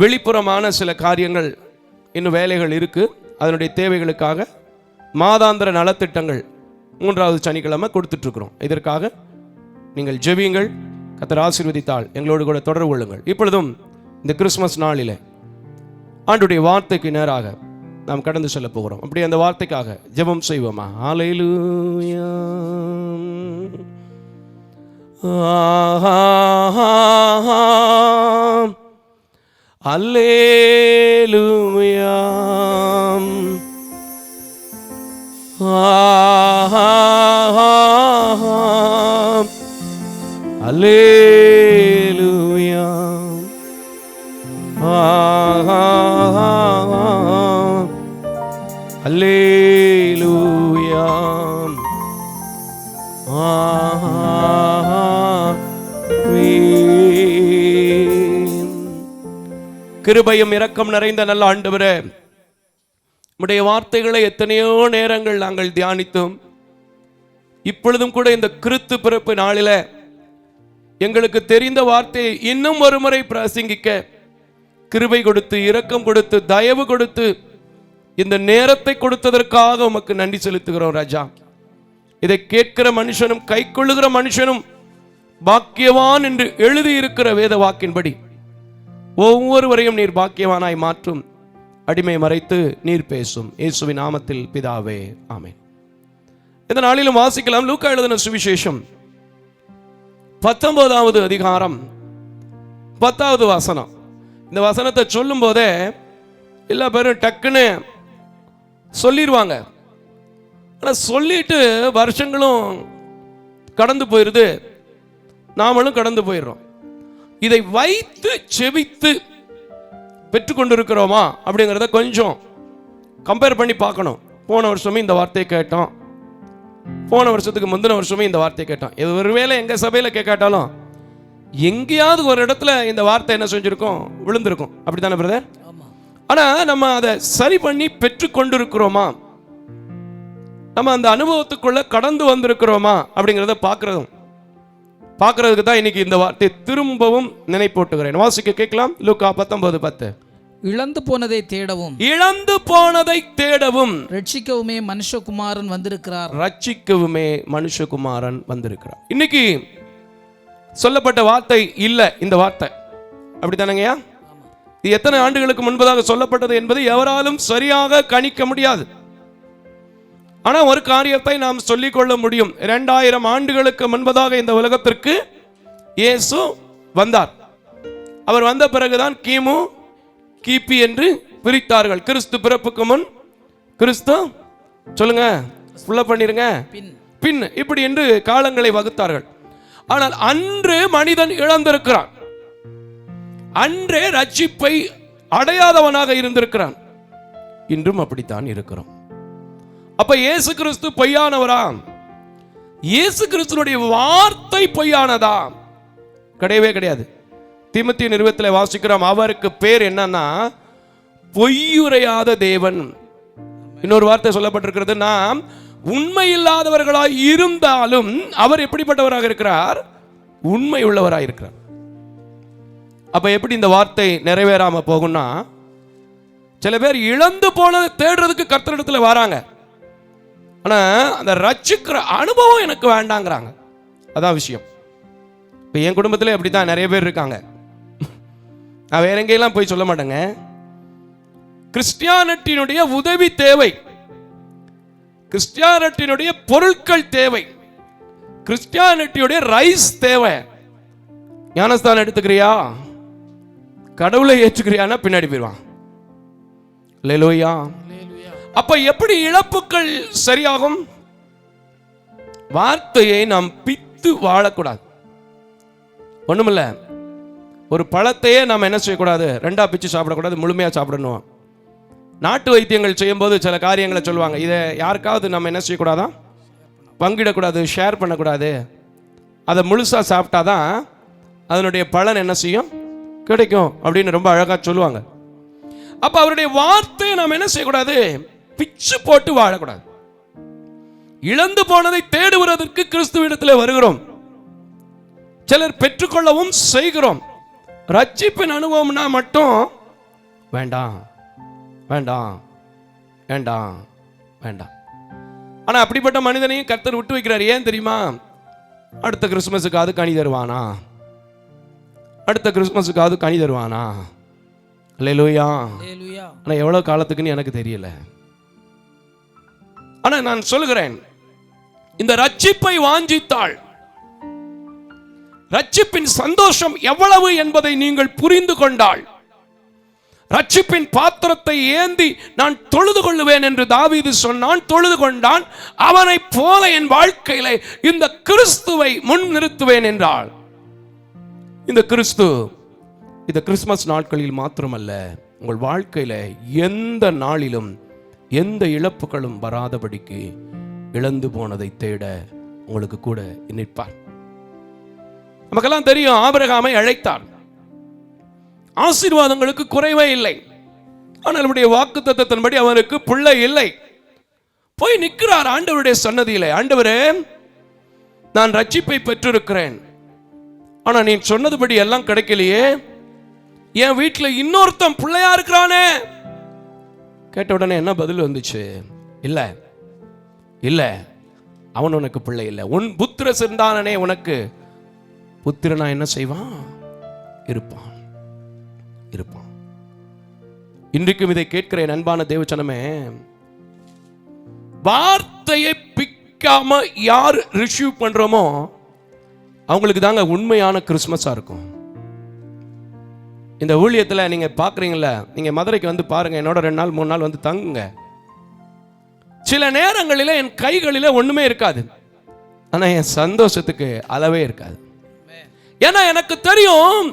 வெளிப்புறமான சில காரியங்கள், இன்னும் வேலைகள் இருக்கு. அதனுடைய தேவைகளுக்காக மாதாந்திர நலத்திட்டங்கள் 3வது சனிக்கிழமை கொடுத்துட்டு இருக்கிறோம். இதற்காக நீங்கள் ஜெபியுங்கள். கர்த்தர் ஆசீர்வதித்தால் எங்களோடு கூட தொடர்பு கொள்ளுங்கள். இப்பொழுதும் இந்த கிறிஸ்துமஸ் நாளிலே ஆண்டுடைய வார்த்தைக்கு நேராக நாம் கடந்து செல்ல போகிறோம். அப்படி அந்த வார்த்தைக்காக ஜெபம் செய்வோமா? ஹல்லேலூயா. அல்லேலூயா. அல்லேலூயா. அல்லேலூயா. கிருபையும் இரக்கம் நிறைந்த நல்ல ஆண்டவரே, உம்முடைய வார்த்தைகளை எத்தனையோ நேரங்கள் நாங்கள் தியானித்தோம். இப்பொழுதும் கூட இந்த கிறிஸ்து பிறப்பு நாளில் எங்களுக்கு தெரிந்த வார்த்தையை இன்னும் ஒரு முறை பிரசங்கிக்க கிருபை கொடுத்து, இரக்கம் கொடுத்து, தயவு கொடுத்து இந்த நேரத்தை கொடுத்ததற்காக உமக்கு நன்றி செலுத்துகிறோம் ராஜா. இதை கேட்கிற மனுஷனும் கை கொள்ளுகிற மனுஷனும் பாக்கியவான் என்று எழுதியிருக்கிற வேத வாக்கின்படி ஒவ்வொருவரையும் நீர் பாக்கியவானாய் மாற்றும். அடிமை மறைத்து நீர் பேசும். இயேசுவின் நாமத்தில் பிதாவே, ஆமென். இந்த நாளிலும் வாசிக்கலாம் லூக்கா எழுதின சுவிசேஷம் 19வது அதிகாரம் 10வது வசனம். இந்த வசனத்தை சொல்லும் போதே எல்லா பேரும் டக்குன்னு சொல்லிடுவாங்க. ஆனால் சொல்லிட்டு வருஷங்களும் கடந்து போயிடுது, நாமளும் கடந்து போயிடுறோம். இதை வைத்து செபித்து பெற்றுக்கொண்டிருக்கிறோமா அப்படிங்கிறத கொஞ்சம் கம்பேர் பண்ணி பார்க்கணும். போன வருஷமே இந்த வார்த்தையை கேட்டோம், போன வருஷத்துக்கு முந்தின வருஷமே இந்த வார்த்தையை கேட்டோம். இது ஒருவேளை எங்க சபையில் கேட்காட்டாலும் எங்கேயாவது ஒரு இடத்துல இந்த வார்த்தை என்ன செஞ்சிருக்கோம், விழுந்திருக்கும். அப்படித்தானே பிரதர்? ஆனா நம்ம அதை சரி பண்ணி பெற்றுக்கொண்டிருக்கிறோமா, நம்ம அந்த அனுபவத்துக்குள்ள கடந்து வந்திருக்கிறோமா அப்படிங்கிறத பார்க்கறதுக்கு தான் இன்னைக்கு இந்த வார்த்தை திரும்பவும் நினைப்போட்டுகிறேன். வாசிக்க கேட்கலாம். லூக்கா 19:10. இழந்து போனதை தேடவும் இழந்து போனதை தேடவும் ரட்சிக்கவுமே மனுஷகுமாரன் வந்திருக்கிறார். ரட்சிக்கவுமே மனுஷகுமாரன் வந்திருக்கிறார். இன்னைக்கு சொல்லப்பட்ட வார்த்தை இல்ல, இந்த வார்த்தை அப்படித்தானங்கய்யா? இது எத்தனை ஆண்டுகளுக்கு முன்பதாக சொல்லப்பட்டது என்பது எவராலும் சரியாக கணிக்க முடியாது. ஆனா ஒரு காரியத்தை நாம் சொல்லிக்கொள்ள முடியும். 2000 ஆண்டுகளுக்கு முன்பதாக இந்த உலகத்திற்கு இயேசு வந்தார். அவர் வந்த பிறகுதான் கிமு கிபி என்று பிரித்தார்கள். கிறிஸ்து பிறப்புக்கு முன், கிறிஸ்து சொல்லுங்க ஃபுல்லா பண்ணிருங்க, பின், இப்படி என்று காலங்களை வகுத்தார்கள். ஆனால் அன்று மனிதன் இழந்திருக்கிறான். அன்றே ரட்சிப்பை அடையாதவனாக இருந்திருக்கிறான். இன்றும் அப்படித்தான் இருக்கிறோம். அப்ப இயேசு கிறிஸ்து பொய்யானவரா? இயேசு கிறிஸ்துனுடைய வார்த்தை பொய்யானதா? கிடையவே கிடையாது. தீமோத்தேயு நிருபத்தில் வாசிக்கிறோம், அவருக்கு பேர் என்னன்னா பொய்யுரையாத தேவன். இன்னொரு வார்த்தை சொல்லப்பட்டிருக்கிறது, நாம் உண்மை இல்லாதவர்களாய் இருந்தாலும் அவர் எப்படிப்பட்டவராக இருக்கிறார்? உண்மை உள்ளவராக இருக்கிறார். அப்ப எப்படி இந்த வார்த்தை நிறைவேறாம போகும்னா, சில பேர் இழந்து போனதை தேடுறதுக்கு கர்த்தரிடத்துல வராங்க, ஆனா அந்த ரட்சிக்கிற அனுபவம் எனக்கு வேண்டாங்கிறாங்க. அதான் விஷயம். இப்ப என் குடும்பத்துல அப்படித்தான் நிறைய பேர் இருக்காங்க. நான் வேற எங்கெல்லாம் போய் சொல்ல மாட்டேங்க. கிறிஸ்டியானிட்டியினுடைய உதவி தேவை, கிறிஸ்டியானிட்டியினுடைய பொருட்கள் தேவை, கிறிஸ்டியானிட்டியுடைய ரைஸ் தேவை. ஞானஸ்தானம் எடுத்துக்கிறியா, கடவுளை ஏற்றுக்கிறியான்னா பின்னாடி போயிடுவான். அல்லேலூயா. அப்ப எப்படி இழப்புகள் சரியாகும்? வார்த்தையை நாம் பித்து வாழக்கூடாது. ஒண்ணுமில்ல, ஒரு பழத்தையே நாம் என்ன செய்யக்கூடாது? ரெண்டா பிச்சு சாப்பிடக்கூடாது, முழுமையா சாப்பிடணும். நாட்டு வைத்தியங்கள் செய்யும்போது சில காரியங்களை சொல்லுவாங்க, இதை யாருக்காவது நம்ம என்ன செய்யக்கூடாதா? பங்கிடக்கூடாது, ஷேர் பண்ணக்கூடாது. அதை முழுசா சாப்பிட்டாதான் அதனுடைய பலன் என்ன செய்யும்? கிடைக்கும் அப்படின்னு ரொம்ப அழகா சொல்லுவாங்க. அப்ப அவருடைய வார்த்தையை நாம் என்ன செய்யக்கூடாது? பிச்சு போட்டு வாழக்கூடாது. இழந்து போனதை தேடுவதற்கு கிறிஸ்துவிடத்தில் வருகிறோம். சிலர் பெற்றுக்கொள்ளவும் செய்கிறோம். ரட்சிப்பின் அனுபவம்னா மட்டும் வேண்டாம் வேண்டாம் வேண்டாம் வேண்டாம். ஆனா அப்படிப்பட்ட மனிதனையும் கர்த்தர் விட்டு வைக்கிறார். ஏன் தெரியுமா? அடுத்த கிறிஸ்துமஸுக்காவது கனி தருவானா? அடுத்த கிறிஸ்துமஸுக்காவது கனி தருவானா? அல்லேலூயா. ஆனா எவ்வளவு காலத்துக்குன்னு எனக்கு தெரியல. ஆனா நான் சொல்லுகிறேன், இந்த ரட்சிப்பை வாஞ்சித்தாள், ரட்சிப்பின் சந்தோஷம் எவ்வளவு என்பதை நீங்கள் புரிந்து கொண்டாள், ரட்சிப்பின் பாத்திரத்தை ஏந்தி நான் தொழுது கொள்ளுவேன் என்று தாவீது சொன்னான். தொழுது கொண்டான். அவனை போல என் வாழ்க்கையில இந்த கிறிஸ்துவை முன் நிறுத்துவேன் என்றாள். இந்த கிறிஸ்து இந்த கிறிஸ்துமஸ் நாட்களில் மாத்திரமல்ல, உங்கள் வாழ்க்கையில எந்த நாளிலும் எந்த இழப்புகளும் வராதபடிக்கு இழந்து போனதை தேட உங்களுக்கு கூட நிற்பார். நமக்கெல்லாம் தெரியும், ஆபிரகாமை அழைத்தார். ஆசீர்வாதங்களுக்கு குறைவே இல்லை. ஆனால் அவருடைய வாக்குத்தத்தத்தின்படி அவனுக்கு பிள்ளை இல்லை. போய் நிற்கிறார் ஆண்டவருடைய சன்னதியிலே. ஆண்டவரே, நான் ரட்சிப்பை பெற்றிருக்கிறேன், ஆனா நீ சொன்னதுபடி எல்லாம் கிடைக்கலையே. என் வீட்டுல இன்னொருத்தன் பிள்ளையா இருக்கிறானே. கேட்ட உடனே என்ன பதில் வந்துச்சு? இல்ல இல்ல, அவன் உனக்கு பிள்ளை இல்லை. உன் புத்திர சிந்தானனே உனக்கு புத்திரனா என்ன செய்வான்? இருப்பான் இருப்பான். இன்றைக்கும் இதை கேட்கிற அன்பான தேவச்சனமே, வார்த்தையை பிக்காம யார் ரிசீவ் பண்றோமோ அவங்களுக்கு தாங்க உண்மையான கிறிஸ்மஸா இருக்கும். இந்த ஊழியத்தில் நீங்க பாக்குறீங்களா? நீங்க மதுரைக்கு வந்து பாருங்க, என்னோட 2 நாள் 3 நாள் வந்து தங்குங்க. சில நேரங்களில் என் கைகளில ஒண்ணுமே இருக்காது, ஆனா என் சந்தோஷத்துக்கு அளவே இருக்காது. ஏன்னா எனக்கு தெரியும்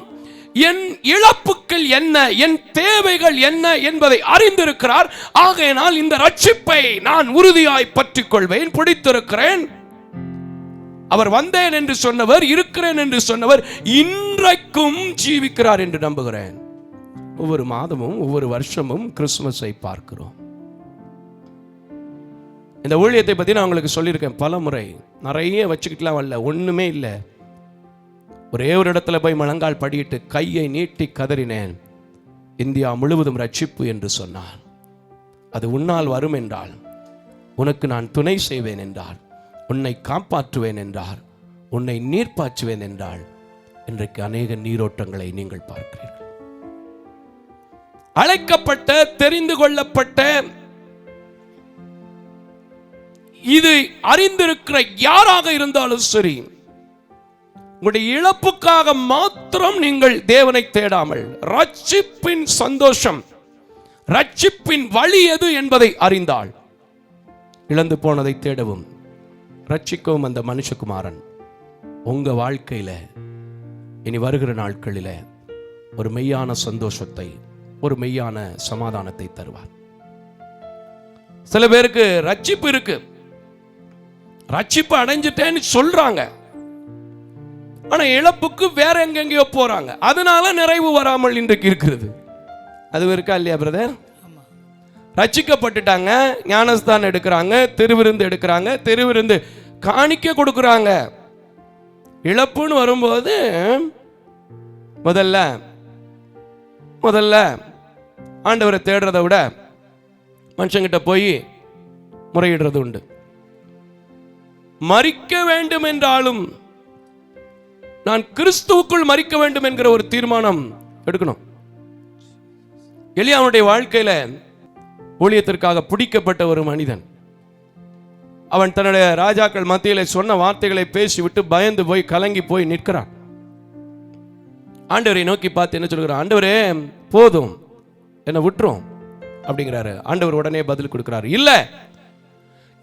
என் இழப்புகள் என்ன, என் தேவைகள் என்ன என்பதை அறிந்திருக்கிறார். ஆகையினால் இந்த ரட்சிப்பை நான் உறுதியாய் பற்றிக் கொள்வேன், பிடித்திருக்கிறேன். அவர் வந்தேன் என்று சொன்னவர், இருக்கிறேன் என்று சொன்னவர் இன்றைக்கும் ஜீவிக்கிறார் என்று நம்புகிறேன். ஒவ்வொரு மாதமும் ஒவ்வொரு வருஷமும் கிறிஸ்துமஸை பார்க்கிறோம். இந்த ஊழியத்தை பத்தி நான் உங்களுக்கு சொல்லியிருக்கேன் பல முறை. நிறைய வச்சுக்கிட்டலாம் வரல, ஒண்ணுமே இல்லை. ஒரே ஒரு இடத்துல போய் முழங்கால் படியிட்டு கையை நீட்டி கதறினேன். இந்தியா முழுவதும் ரட்சிப்பு என்று சொன்னார். அது உன்னால் வரும் என்றால், உனக்கு நான் துணை செய்வேன் என்றார், உன்னை காப்பாற்றுவேன் என்றார், உன்னை நீர்ப்பாற்றுவேன் என்றால், இன்றைக்கு அநேக நீரோட்டங்களை நீங்கள் பார்க்கிறீர்கள். அழைக்கப்பட்ட, தெரிந்து கொள்ளப்பட்ட, இது அறிந்திருக்கிற யாராக இருந்தாலும் சரி, உங்களுடைய இழப்புக்காக மாத்திரம் நீங்கள் தேவனை தேடாமல், ரட்சிப்பின் சந்தோஷம், ரட்சிப்பின் வழி எது என்பதை அறிந்தால், இழந்து போனதை தேடவும் ரட்சிக்கவும் அந்த மனுஷகுமாரன் உங்க வாழ்க்கையில இனி வருகிற நாட்களில ஒரு மெய்யான சந்தோஷத்தை, ஒரு மெய்யான சமாதானத்தை தருவார். சில பேருக்கு ரட்சிப்பு இருக்கு, ரட்சிப்பு அடைஞ்சிட்டேன்னு சொல்றாங்க, ஆனா இழப்புக்கு வேற எங்கெங்கயோ போறாங்க. அதனால நிறைவு வராமல் இன்றைக்கு இருக்கிறது. அது இருக்கா இல்லையா பிரதர்? ரட்சிக்கப்பட்டுட்டாங்க, ஞானஸ்தானம் எடுக்கிறாங்க, திருவிருந்து எடுக்கிறாங்க, திருவிருந்து காணிக்க கொடுக்குறாங்க. இழப்புன்னு வரும்போது முதல்ல ஆண்டவரை தேடுறதை விட மனுஷங்கிட்ட போய் முறையிடுறது உண்டு. மரிக்க வேண்டும் என்றாலும் நான் கிறிஸ்துவுக்குள் மரிக்க வேண்டும் என்கிற ஒரு தீர்மானம் எடுக்கணும். எலியாவுடைய வாழ்க்கையில ஊழியத்திற்காக பிடிக்கப்பட்ட ஒரு மனிதன், அவன் தன்னுடைய ராஜாக்கள் மத்தியில சொன்ன வார்த்தைகளை பேசிவிட்டு பயந்து போய் கலங்கி போய் நிற்கிறான். ஆண்டவரை நோக்கி பார்த்து என்ன சொல்கிறார்? ஆண்டவரே போதும், என்ன விட்டுரும் அப்படிங்கிறாரு. ஆண்டவர் உடனே பதில் கொடுக்கிறார், இல்ல,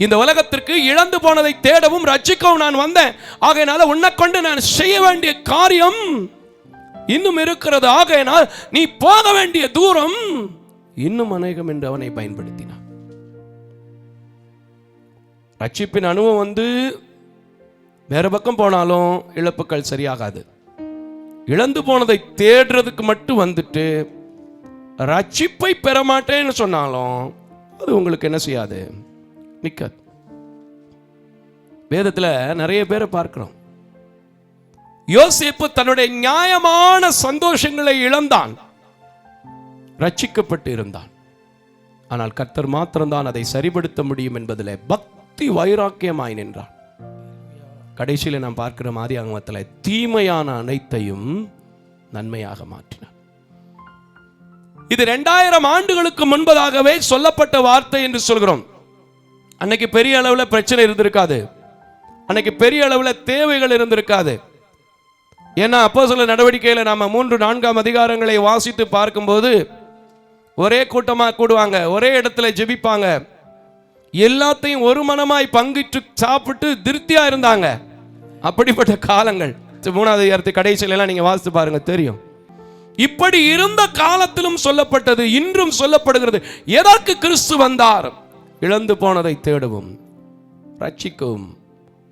இந்த உலகத்திற்கு இழந்து போனதை தேடவும் ரட்சிக்கவும் நான் வந்தேன். ஆகையினால உன்னை கொண்டு நான் செய்ய வேண்டிய காரியம் இன்னும் இருக்கிறது. ஆகையினால் நீ போக வேண்டிய தூரம் இன்னும் அநேகம் என்று அவனை பயன்படுத்தினார். ரட்சிப்பின் அனுபவம் வேற பக்கம் போனாலும் இழப்புகள் சரியாகாது. இழந்து போனதை தேடுறதுக்கு மட்டும் வந்துட்டு ரட்சிப்பை பெற மாட்டேன்னு சொன்னாலும் அது உங்களுக்கு என்ன செய்யாது, நிக்காது. வேதத்துல நிறைய பேரை பார்க்கிறோம். யோசேப்பு தன்னுடைய நியாயமான சந்தோஷங்களை இழந்தான், ரட்சிக்கப்பட்டு இருந்தான். ஆனால் கர்த்தர் மாத்திரம்தான் அதை சரிபடுத்த முடியும் என்பதில் பக்தி வைராக்கியமாய் நின்றான். கடைசியில் நாம் பார்க்கிற ஆதியாகமத்தில் தீமையான அனைத்தையும் நன்மையாக மாற்றினார். இது 2000 ஆண்டுகளுக்கு முன்பதாகவே சொல்லப்பட்ட வார்த்தை என்று சொல்கிறோம். அன்னைக்கு பெரிய அளவில் பிரச்சனை இருந்திருக்காது, அன்னைக்கு பெரிய அளவில் தேவைகள் இருந்திருக்காது. ஏன்னா அப்போஸ்தலர் நடவடிக்கையில நாம 3-4 அதிகாரங்களை வாசித்து பார்க்கும்போது ஒரே கூட்டமாக கூடுவாங்க, ஒரே இடத்துல ஜெபிப்பாங்க, எல்லாத்தையும் ஒரு மனமாய் பங்கிட்டு சாப்பிட்டு திருப்தியா இருந்தாங்க. அப்படிப்பட்ட காலங்கள் 3வது அதிகாரத்து கடைசியில எல்லாம் நீங்க வாசித்து பாருங்க, தெரியும். இப்படி இருந்த காலத்திலும் சொல்லப்பட்டது, இன்றும் சொல்லப்படுகிறது. எதற்கு கிறிஸ்து வந்தார்? இழந்து போனதை தேடவும் ரட்சிக்கவும்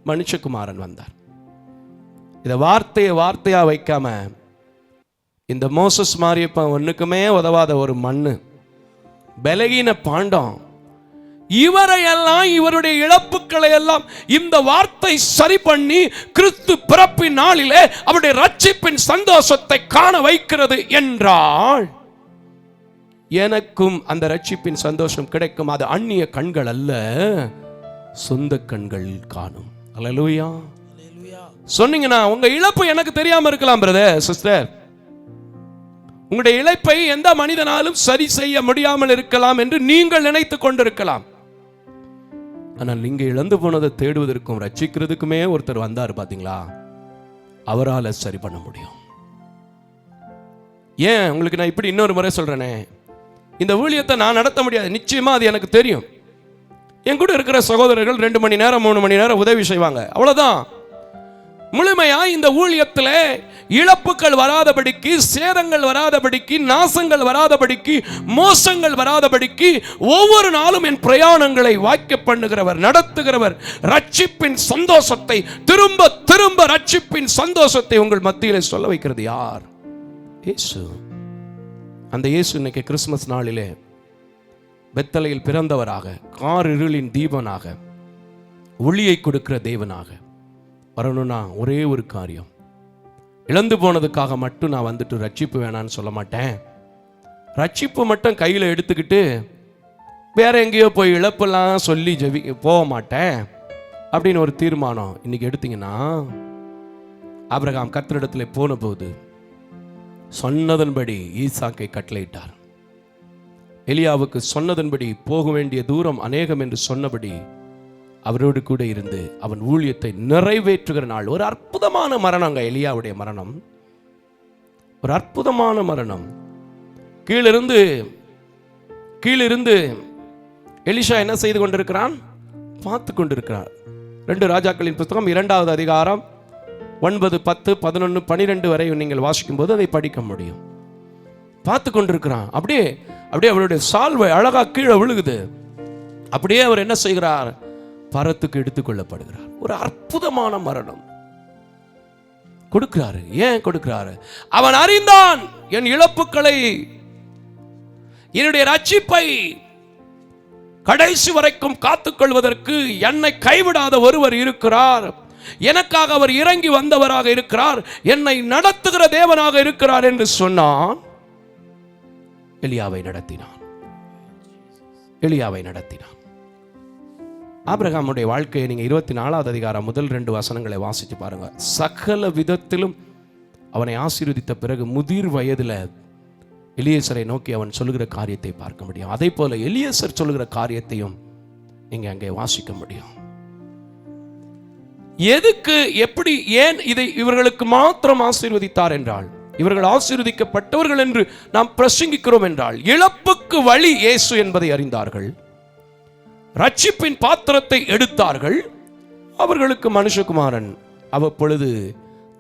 மனுஷகுமாரன் வந்தார். இதை வார்த்தையா வைக்காம இந்த மோசஸ் மாரியப்ப ஒண்ணுக்குமே உதவாத ஒரு மண்ணு, பலகீன பாண்டம், இவரையெல்லாம், இவருடைய இழப்புகளை எல்லாம் இந்த வார்த்தை சரி பண்ணி கிறிஸ்து பிறப்பின் நாளிலே அவருடைய ரட்சிப்பின் சந்தோஷத்தை காண வைக்கிறது என்றால் எனக்கும் அந்த ரட்சிப்பின் சந்தோஷம் கிடைக்கும். அது அந்நிய கண்கள் அல்ல, சொந்த கண்கள் காணும். அல்லேலூயா. சொன்னீங்கன்னா உங்க இழப்பு எனக்கு தெரியாம இருக்கலாம் பிரதர், சிஸ்டர். உங்களுடைய இழப்பை எந்த மனிதனாலும் சரி செய்ய முடியாமல் இருக்கலாம் என்று நீங்கள் நினைத்துக் கொண்டிருக்கலாம். ஆனால் நீங்க இழந்து போனதை தேடுவதற்கும் ரட்சிக்கிறதுக்குமே ஒருத்தர் வந்தார் பாத்தீங்களா, அவரால் சரி பண்ண முடியும். ஏன் உங்களுக்கு நான் இப்படி இன்னொரு முறை சொல்றேனே, இந்த ஊழியத்தை நான் நடத்த முடியாது, நிச்சயமா அது எனக்கு தெரியும். என் கூட இருக்கிற சகோதரர்கள் 2 மணி நேரம் 3 மணி நேரம் உதவி செய்வாங்க, அவ்வளவுதான். முழுமையா இந்த ஊழியத்தில் இழப்புகள் வராதபடிக்கு, சேதங்கள் வராதபடிக்கு, நாசங்கள் வராதபடிக்கு, மோசங்கள் வராதபடிக்கு ஒவ்வொரு நாளும் என் பிரயாணங்களை வாய்க்க பண்ணுகிறவர், நடத்துகிறவர். ரட்சிப்பின் சந்தோஷத்தை திரும்ப திரும்ப ரட்சிப்பின் சந்தோஷத்தை உங்கள் மத்தியில் சொல்ல வைக்கிறது யார்? இயேசு. அந்த இயேசு இன்னைக்கு கிறிஸ்துமஸ் நாளிலே பெத்தலையில் பிறந்தவராக, காரிருளின் தீபனாக, ஒளியை கொடுக்கிற தேவனாக வரணும்னா ஒரே ஒரு காரியம், இழந்து போனதுக்காக மட்டும் நான் வந்துட்டு ரட்சிப்பு வேணான்னு சொல்ல மாட்டேன். ரட்சிப்பு மட்டும் கையில் எடுத்துக்கிட்டு வேற எங்கேயோ போய் இழப்பெல்லாம் சொல்லி போக மாட்டேன் அப்படின்னு ஒரு தீர்மானம் இன்னைக்கு எடுத்தீங்கன்னா, ஆபிரகாம் கர்த்தரிடத்தில் போன போது சொன்னதன்படி ஈசாக்கை கட்டளையிட்டார். எலியாவுக்கு சொன்னதன்படி போக வேண்டிய தூரம் அநேகம் என்று சொன்னபடி அவரோடு கூட இருந்து அவன் ஊழியத்தை நிறைவேற்றுகிற நாள். ஒரு அற்புதமான மரணங்க எலியாவுடைய மரணம், ஒரு அற்புதமான மரணம். கீழிருந்து எலிஷா என்ன செய்து கொண்டிருக்கிறான்? பார்த்து கொண்டிருக்கிறார். 2 ராஜாக்களின் புத்தகம் 2வது அதிகாரம் 9, 10, 11, 12 வரை நீங்கள் வாசிக்கும் போது அதை படிக்க முடியும். பார்த்து கொண்டிருக்கிறான். அப்படியே அவருடைய சால்வை அழகா கீழே விழுகுது. அப்படியே அவர் என்ன செய்கிறார்? பரத்துக்கு எடுத்துக்கொள்ளப்படுகிறார். ஒரு அற்புதமான மரணம் கொடுக்கிறாரு. ஏன் கொடுக்கிறாரு? அவன் அறிந்தான், என் இழப்புகளை, என்னுடைய ரட்சிப்பை கடைசி வரைக்கும் காத்துக்கொள்வதற்கு என்னை கைவிடாத ஒருவர் இருக்கிறார். எனக்காக அவர் இறங்கி வந்தவராக இருக்கிறார், என்னை நடத்துகிற தேவனாக இருக்கிறார் என்று சொன்னான். எலியாவை நடத்தினான். ஆபிரகாமுடைய வாழ்க்கையை நீங்க 24வது அதிகாரம் முதல் 2 வசனங்களை வாசித்து பாருங்க. சகல விதத்திலும் அவனை ஆசீர்வதித்த பிறகு முதிர் வயதில் எலியேசரை நோக்கி அவன் சொல்லுகிற காரியத்தை பார்க்க முடியும். அதே போல எலியேசர் சொல்லுகிற காரியத்தையும் நீங்க அங்கே வாசிக்க முடியும். எதுக்கு, எப்படி, ஏன் இதை இவர்களுக்கு மாத்திரம் ஆசீர்வதித்தார் என்றால், இவர்கள் ஆசீர்வதிக்கப்பட்டவர்கள் என்று நாம் பிரசங்கிக்கிறோம் என்றால், இழப்புக்கு வழி இயேசு என்பதை அறிந்தார்கள், ரட்சிப்பின் பாத்திரத்தை எடுத்தார்கள். அவர்களுக்கு மனுஷகுமாரன் அவ்வப்பொழுது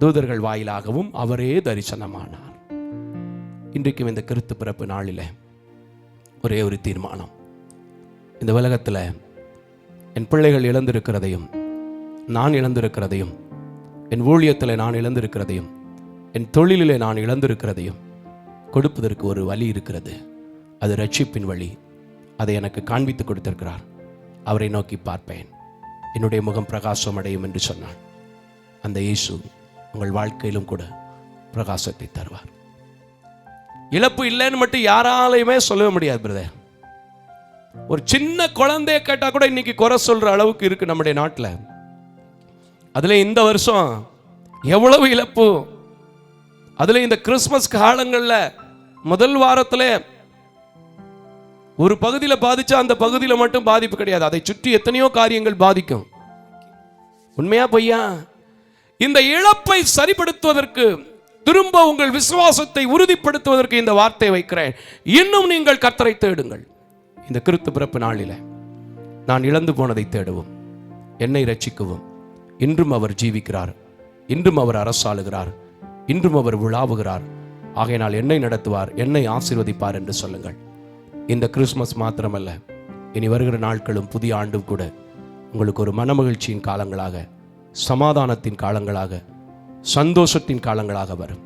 தூதர்கள் வாயிலாகவும் அவரே தரிசனமானார். இன்றைக்கும் இந்த கிறிஸ்து பிறப்பு நாளில் ஒரே ஒரு தீர்மானம். இந்த உலகத்தில் என் பிள்ளைகள் இழந்திருக்கிறதையும், நான் இழந்திருக்கிறதையும், என் ஊழியத்தில் நான் இழந்திருக்கிறதையும், என் தொழிலிலே நான் இழந்திருக்கிறதையும் கொடுப்பதற்கு ஒரு வழி இருக்கிறது. அது ரட்சிப்பின் வழி. அதை எனக்கு காண்பித்து கொடுத்திருக்கிறார். அவரை நோக்கி பார்ப்பேன், என்னுடைய முகம் பிரகாசம் அடையும் என்று சொன்னான். அந்த இயேசு உங்கள் வாழ்க்கையிலும் கூட பிரகாசத்தை தருவார். இழப்பு இல்லைன்னு மட்டும் யாராலையுமே சொல்லவே முடியாது பிரதர். ஒரு சின்ன குழந்தைய கேட்டா கூட இன்னைக்கு குறை சொல்ற அளவுக்கு இருக்கு நம்முடைய நாட்டில். அதுல இந்த வருஷம் எவ்வளவு இழப்பு! அதுல இந்த கிறிஸ்துமஸ் காலங்கள்ல முதல் வாரத்தில் ஒரு பகுதியில் பாதிச்சா அந்த பகுதியில் மட்டும் பாதிப்பு கிடையாது, அதை சுற்றி எத்தனையோ காரியங்கள் பாதிக்கும். உண்மையா பொய்யா? இந்த இழப்பை சரிப்படுத்துவதற்கு, திரும்ப உங்கள் விசுவாசத்தை உறுதிப்படுத்துவதற்கு இந்த வார்த்தை வைக்கிறேன். இன்னும் நீங்கள் கர்த்தரை தேடுங்கள். இந்த கிறிஸ்து பிறப்பு நாளில் நான் இழந்து போனதை தேடவும், என்னை ரட்சிக்கவும். இன்றும் அவர் ஜீவிக்கிறார், இன்றும் அவர் அரசாளுகிறார், இன்றும் அவர் உலாவுகிறார். ஆகையினால் என்னை நடத்துவார், என்னை ஆசீர்வதிப்பார் என்று சொல்லுங்கள். இந்த கிறிஸ்துமஸ் மாத்திரமல்ல, இனி வருகிற நாட்களும் புதிய ஆண்டும் கூட உங்களுக்கு ஒரு மனமகிழ்ச்சியின் காலங்களாக, சமாதானத்தின் காலங்களாக, சந்தோஷத்தின் காலங்களாக வரும்.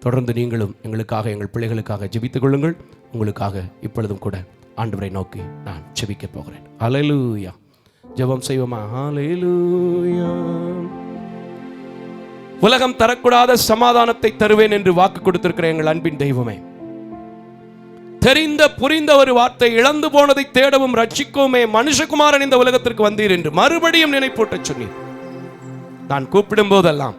தொடர்ந்து நீங்களும் எங்களுக்காக, எங்கள் பிள்ளைகளுக்காக ஜெபித்துக் கொள்ளுங்கள். உங்களுக்காக இப்பொழுதும் கூட ஆண்டவரை நோக்கி நான் ஜெபிக்க போகிறேன். ஹல்லேலூயா. ஜெபம் செய்வோமா? ஹல்லேலூயா. உலகம் தரக்கூடாத சமாதானத்தை தருவேன் என்று வாக்கு கொடுத்திருக்கிற எங்கள் அன்பின் தெய்வமே, தெரிந்த புரிந்த ஒரு வார்த்தை, இழந்து போனதை தேடவும் ரட்சிக்கவுமே மனுஷகுமாரன் இந்த உலகத்திற்கு வந்தீர் என்று மறுபடியும் நினைப்பூட்ட சொன்னீர். நான் கூப்பிடும் போதெல்லாம்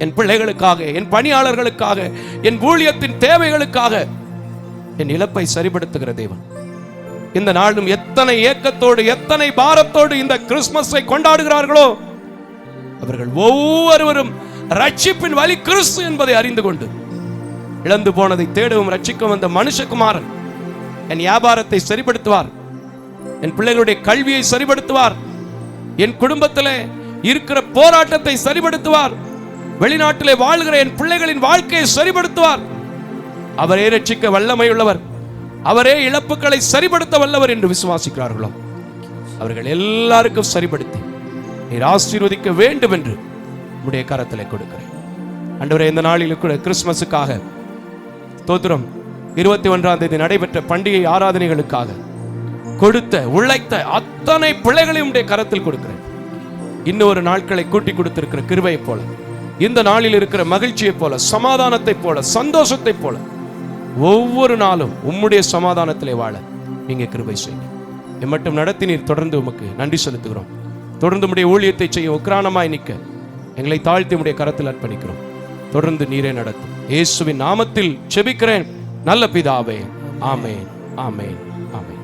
என் பிள்ளைகளுக்காக, என் பணியாளர்களுக்காக, என் ஊழியத்தின் தேவைகளுக்காக என் இழப்பை சரிப்படுத்துகிற தேவன், இந்த நாளும் எத்தனை ஏக்கத்தோடு, எத்தனை பாரத்தோடு இந்த கிறிஸ்துமஸை கொண்டாடுகிறார்களோ அவர்கள் ஒவ்வொருவரும் ரட்சிப்பின் வழி கிறிஸ்து என்பதை அறிந்து கொண்டு இழந்து போனதை தேடவும் ரட்சிக்கும் அந்த மனுஷகுமாரன் என் வியாபாரத்தை சரிப்படுத்துவார், என் பிள்ளைகளுடைய கல்வியை சரிப்படுத்துவார், என் குடும்பத்திலே இருக்கிற போராட்டத்தை சரிப்படுத்துவார், வெளிநாட்டிலே வாழ்கிற என் பிள்ளைகளின் வாழ்க்கையை சரிப்படுத்துவார். அவரே ரட்சிக்க வல்லமை உள்ளவர், அவரே இழப்புகளை சரிப்படுத்த வல்லவர் என்று விசுவாசிக்கிறார்களோ அவர்கள் எல்லாருக்கும் சரிப்படுத்தி நீர் ஆசீர்வதிக்க வேண்டும் என்று உம்முடைய கரத்திலே கொடுக்கிறேன். ஆண்டவரே, இந்த நாளில் கூட கிறிஸ்துமஸுக்காக ஸ்தோத்திரம், 21ஆம் தேதி நடைபெற்ற பண்டிகை ஆராதனைகளுக்காக கொடுத்த, உழைத்த அத்தனை பிள்ளைகளையும் உடைய கரத்தில் கொடுக்கிறேன். இன்னொரு நாட்களை கூட்டி கொடுத்திருக்கிற கிருபையை போல, இந்த நாளில் இருக்கிற மகிழ்ச்சியை போல, சமாதானத்தை போல, சந்தோஷத்தை போல ஒவ்வொரு நாளும் உம்முடைய சமாதானத்திலே வாழ நீங்க கிருபை செய்யுங்க. எம்மட்டும் நடத்தி நீர் தொடர்ந்து உமக்கு நன்றி செலுத்துகிறோம். தொடர்ந்து உம்முடைய ஊழியத்தை செய்ய உக்கிரானமாய் நிற்க எங்களை தாழ்த்தி உம்முடைய கரத்தில் அர்ப்பணிக்கிறோம். தொடர்ந்து நீரே நடத்தும். இயேசுவின் நாமத்தில் ஜெபிக்கிறேன் நல்ல பிதாவே. ஆமென், ஆமென், ஆமென்.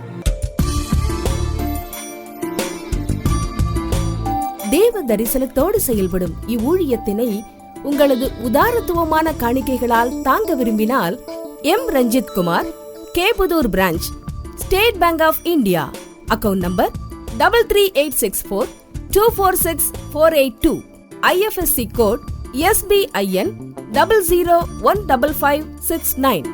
தேவ தரிசனத்தோடு செயல்படும் இவ்வூழியத்தினை உங்களது உதாரத்துவமான காணிக்கைகளால் தாங்க விரும்பினால் எம் Ranjith Kumar, Kepudur branch, State Bank of India, account number 3386424648, IFSC code SBIN 00155569.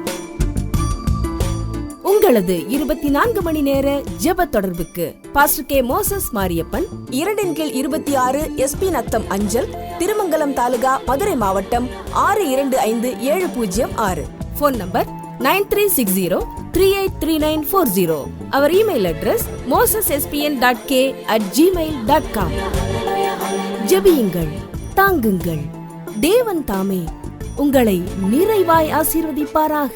உங்களது 24 மணி நேர ஜெப தொடர்புக்கு pastor K. Moses Mariappan, 2/26 SP Natham அஞ்சல், திருமங்கலம் தாலுகா, மதுரை மாவட்டம் 625706. Phone number 9360383940. அவர் இமெயில் அட்ரஸ் mosespn.k@gmail.com. ஜெபியுங்கள், தாங்குங்கள். தேவன் தாமே உங்களை நிறைவாய் ஆசீர்வதிப்பாராக.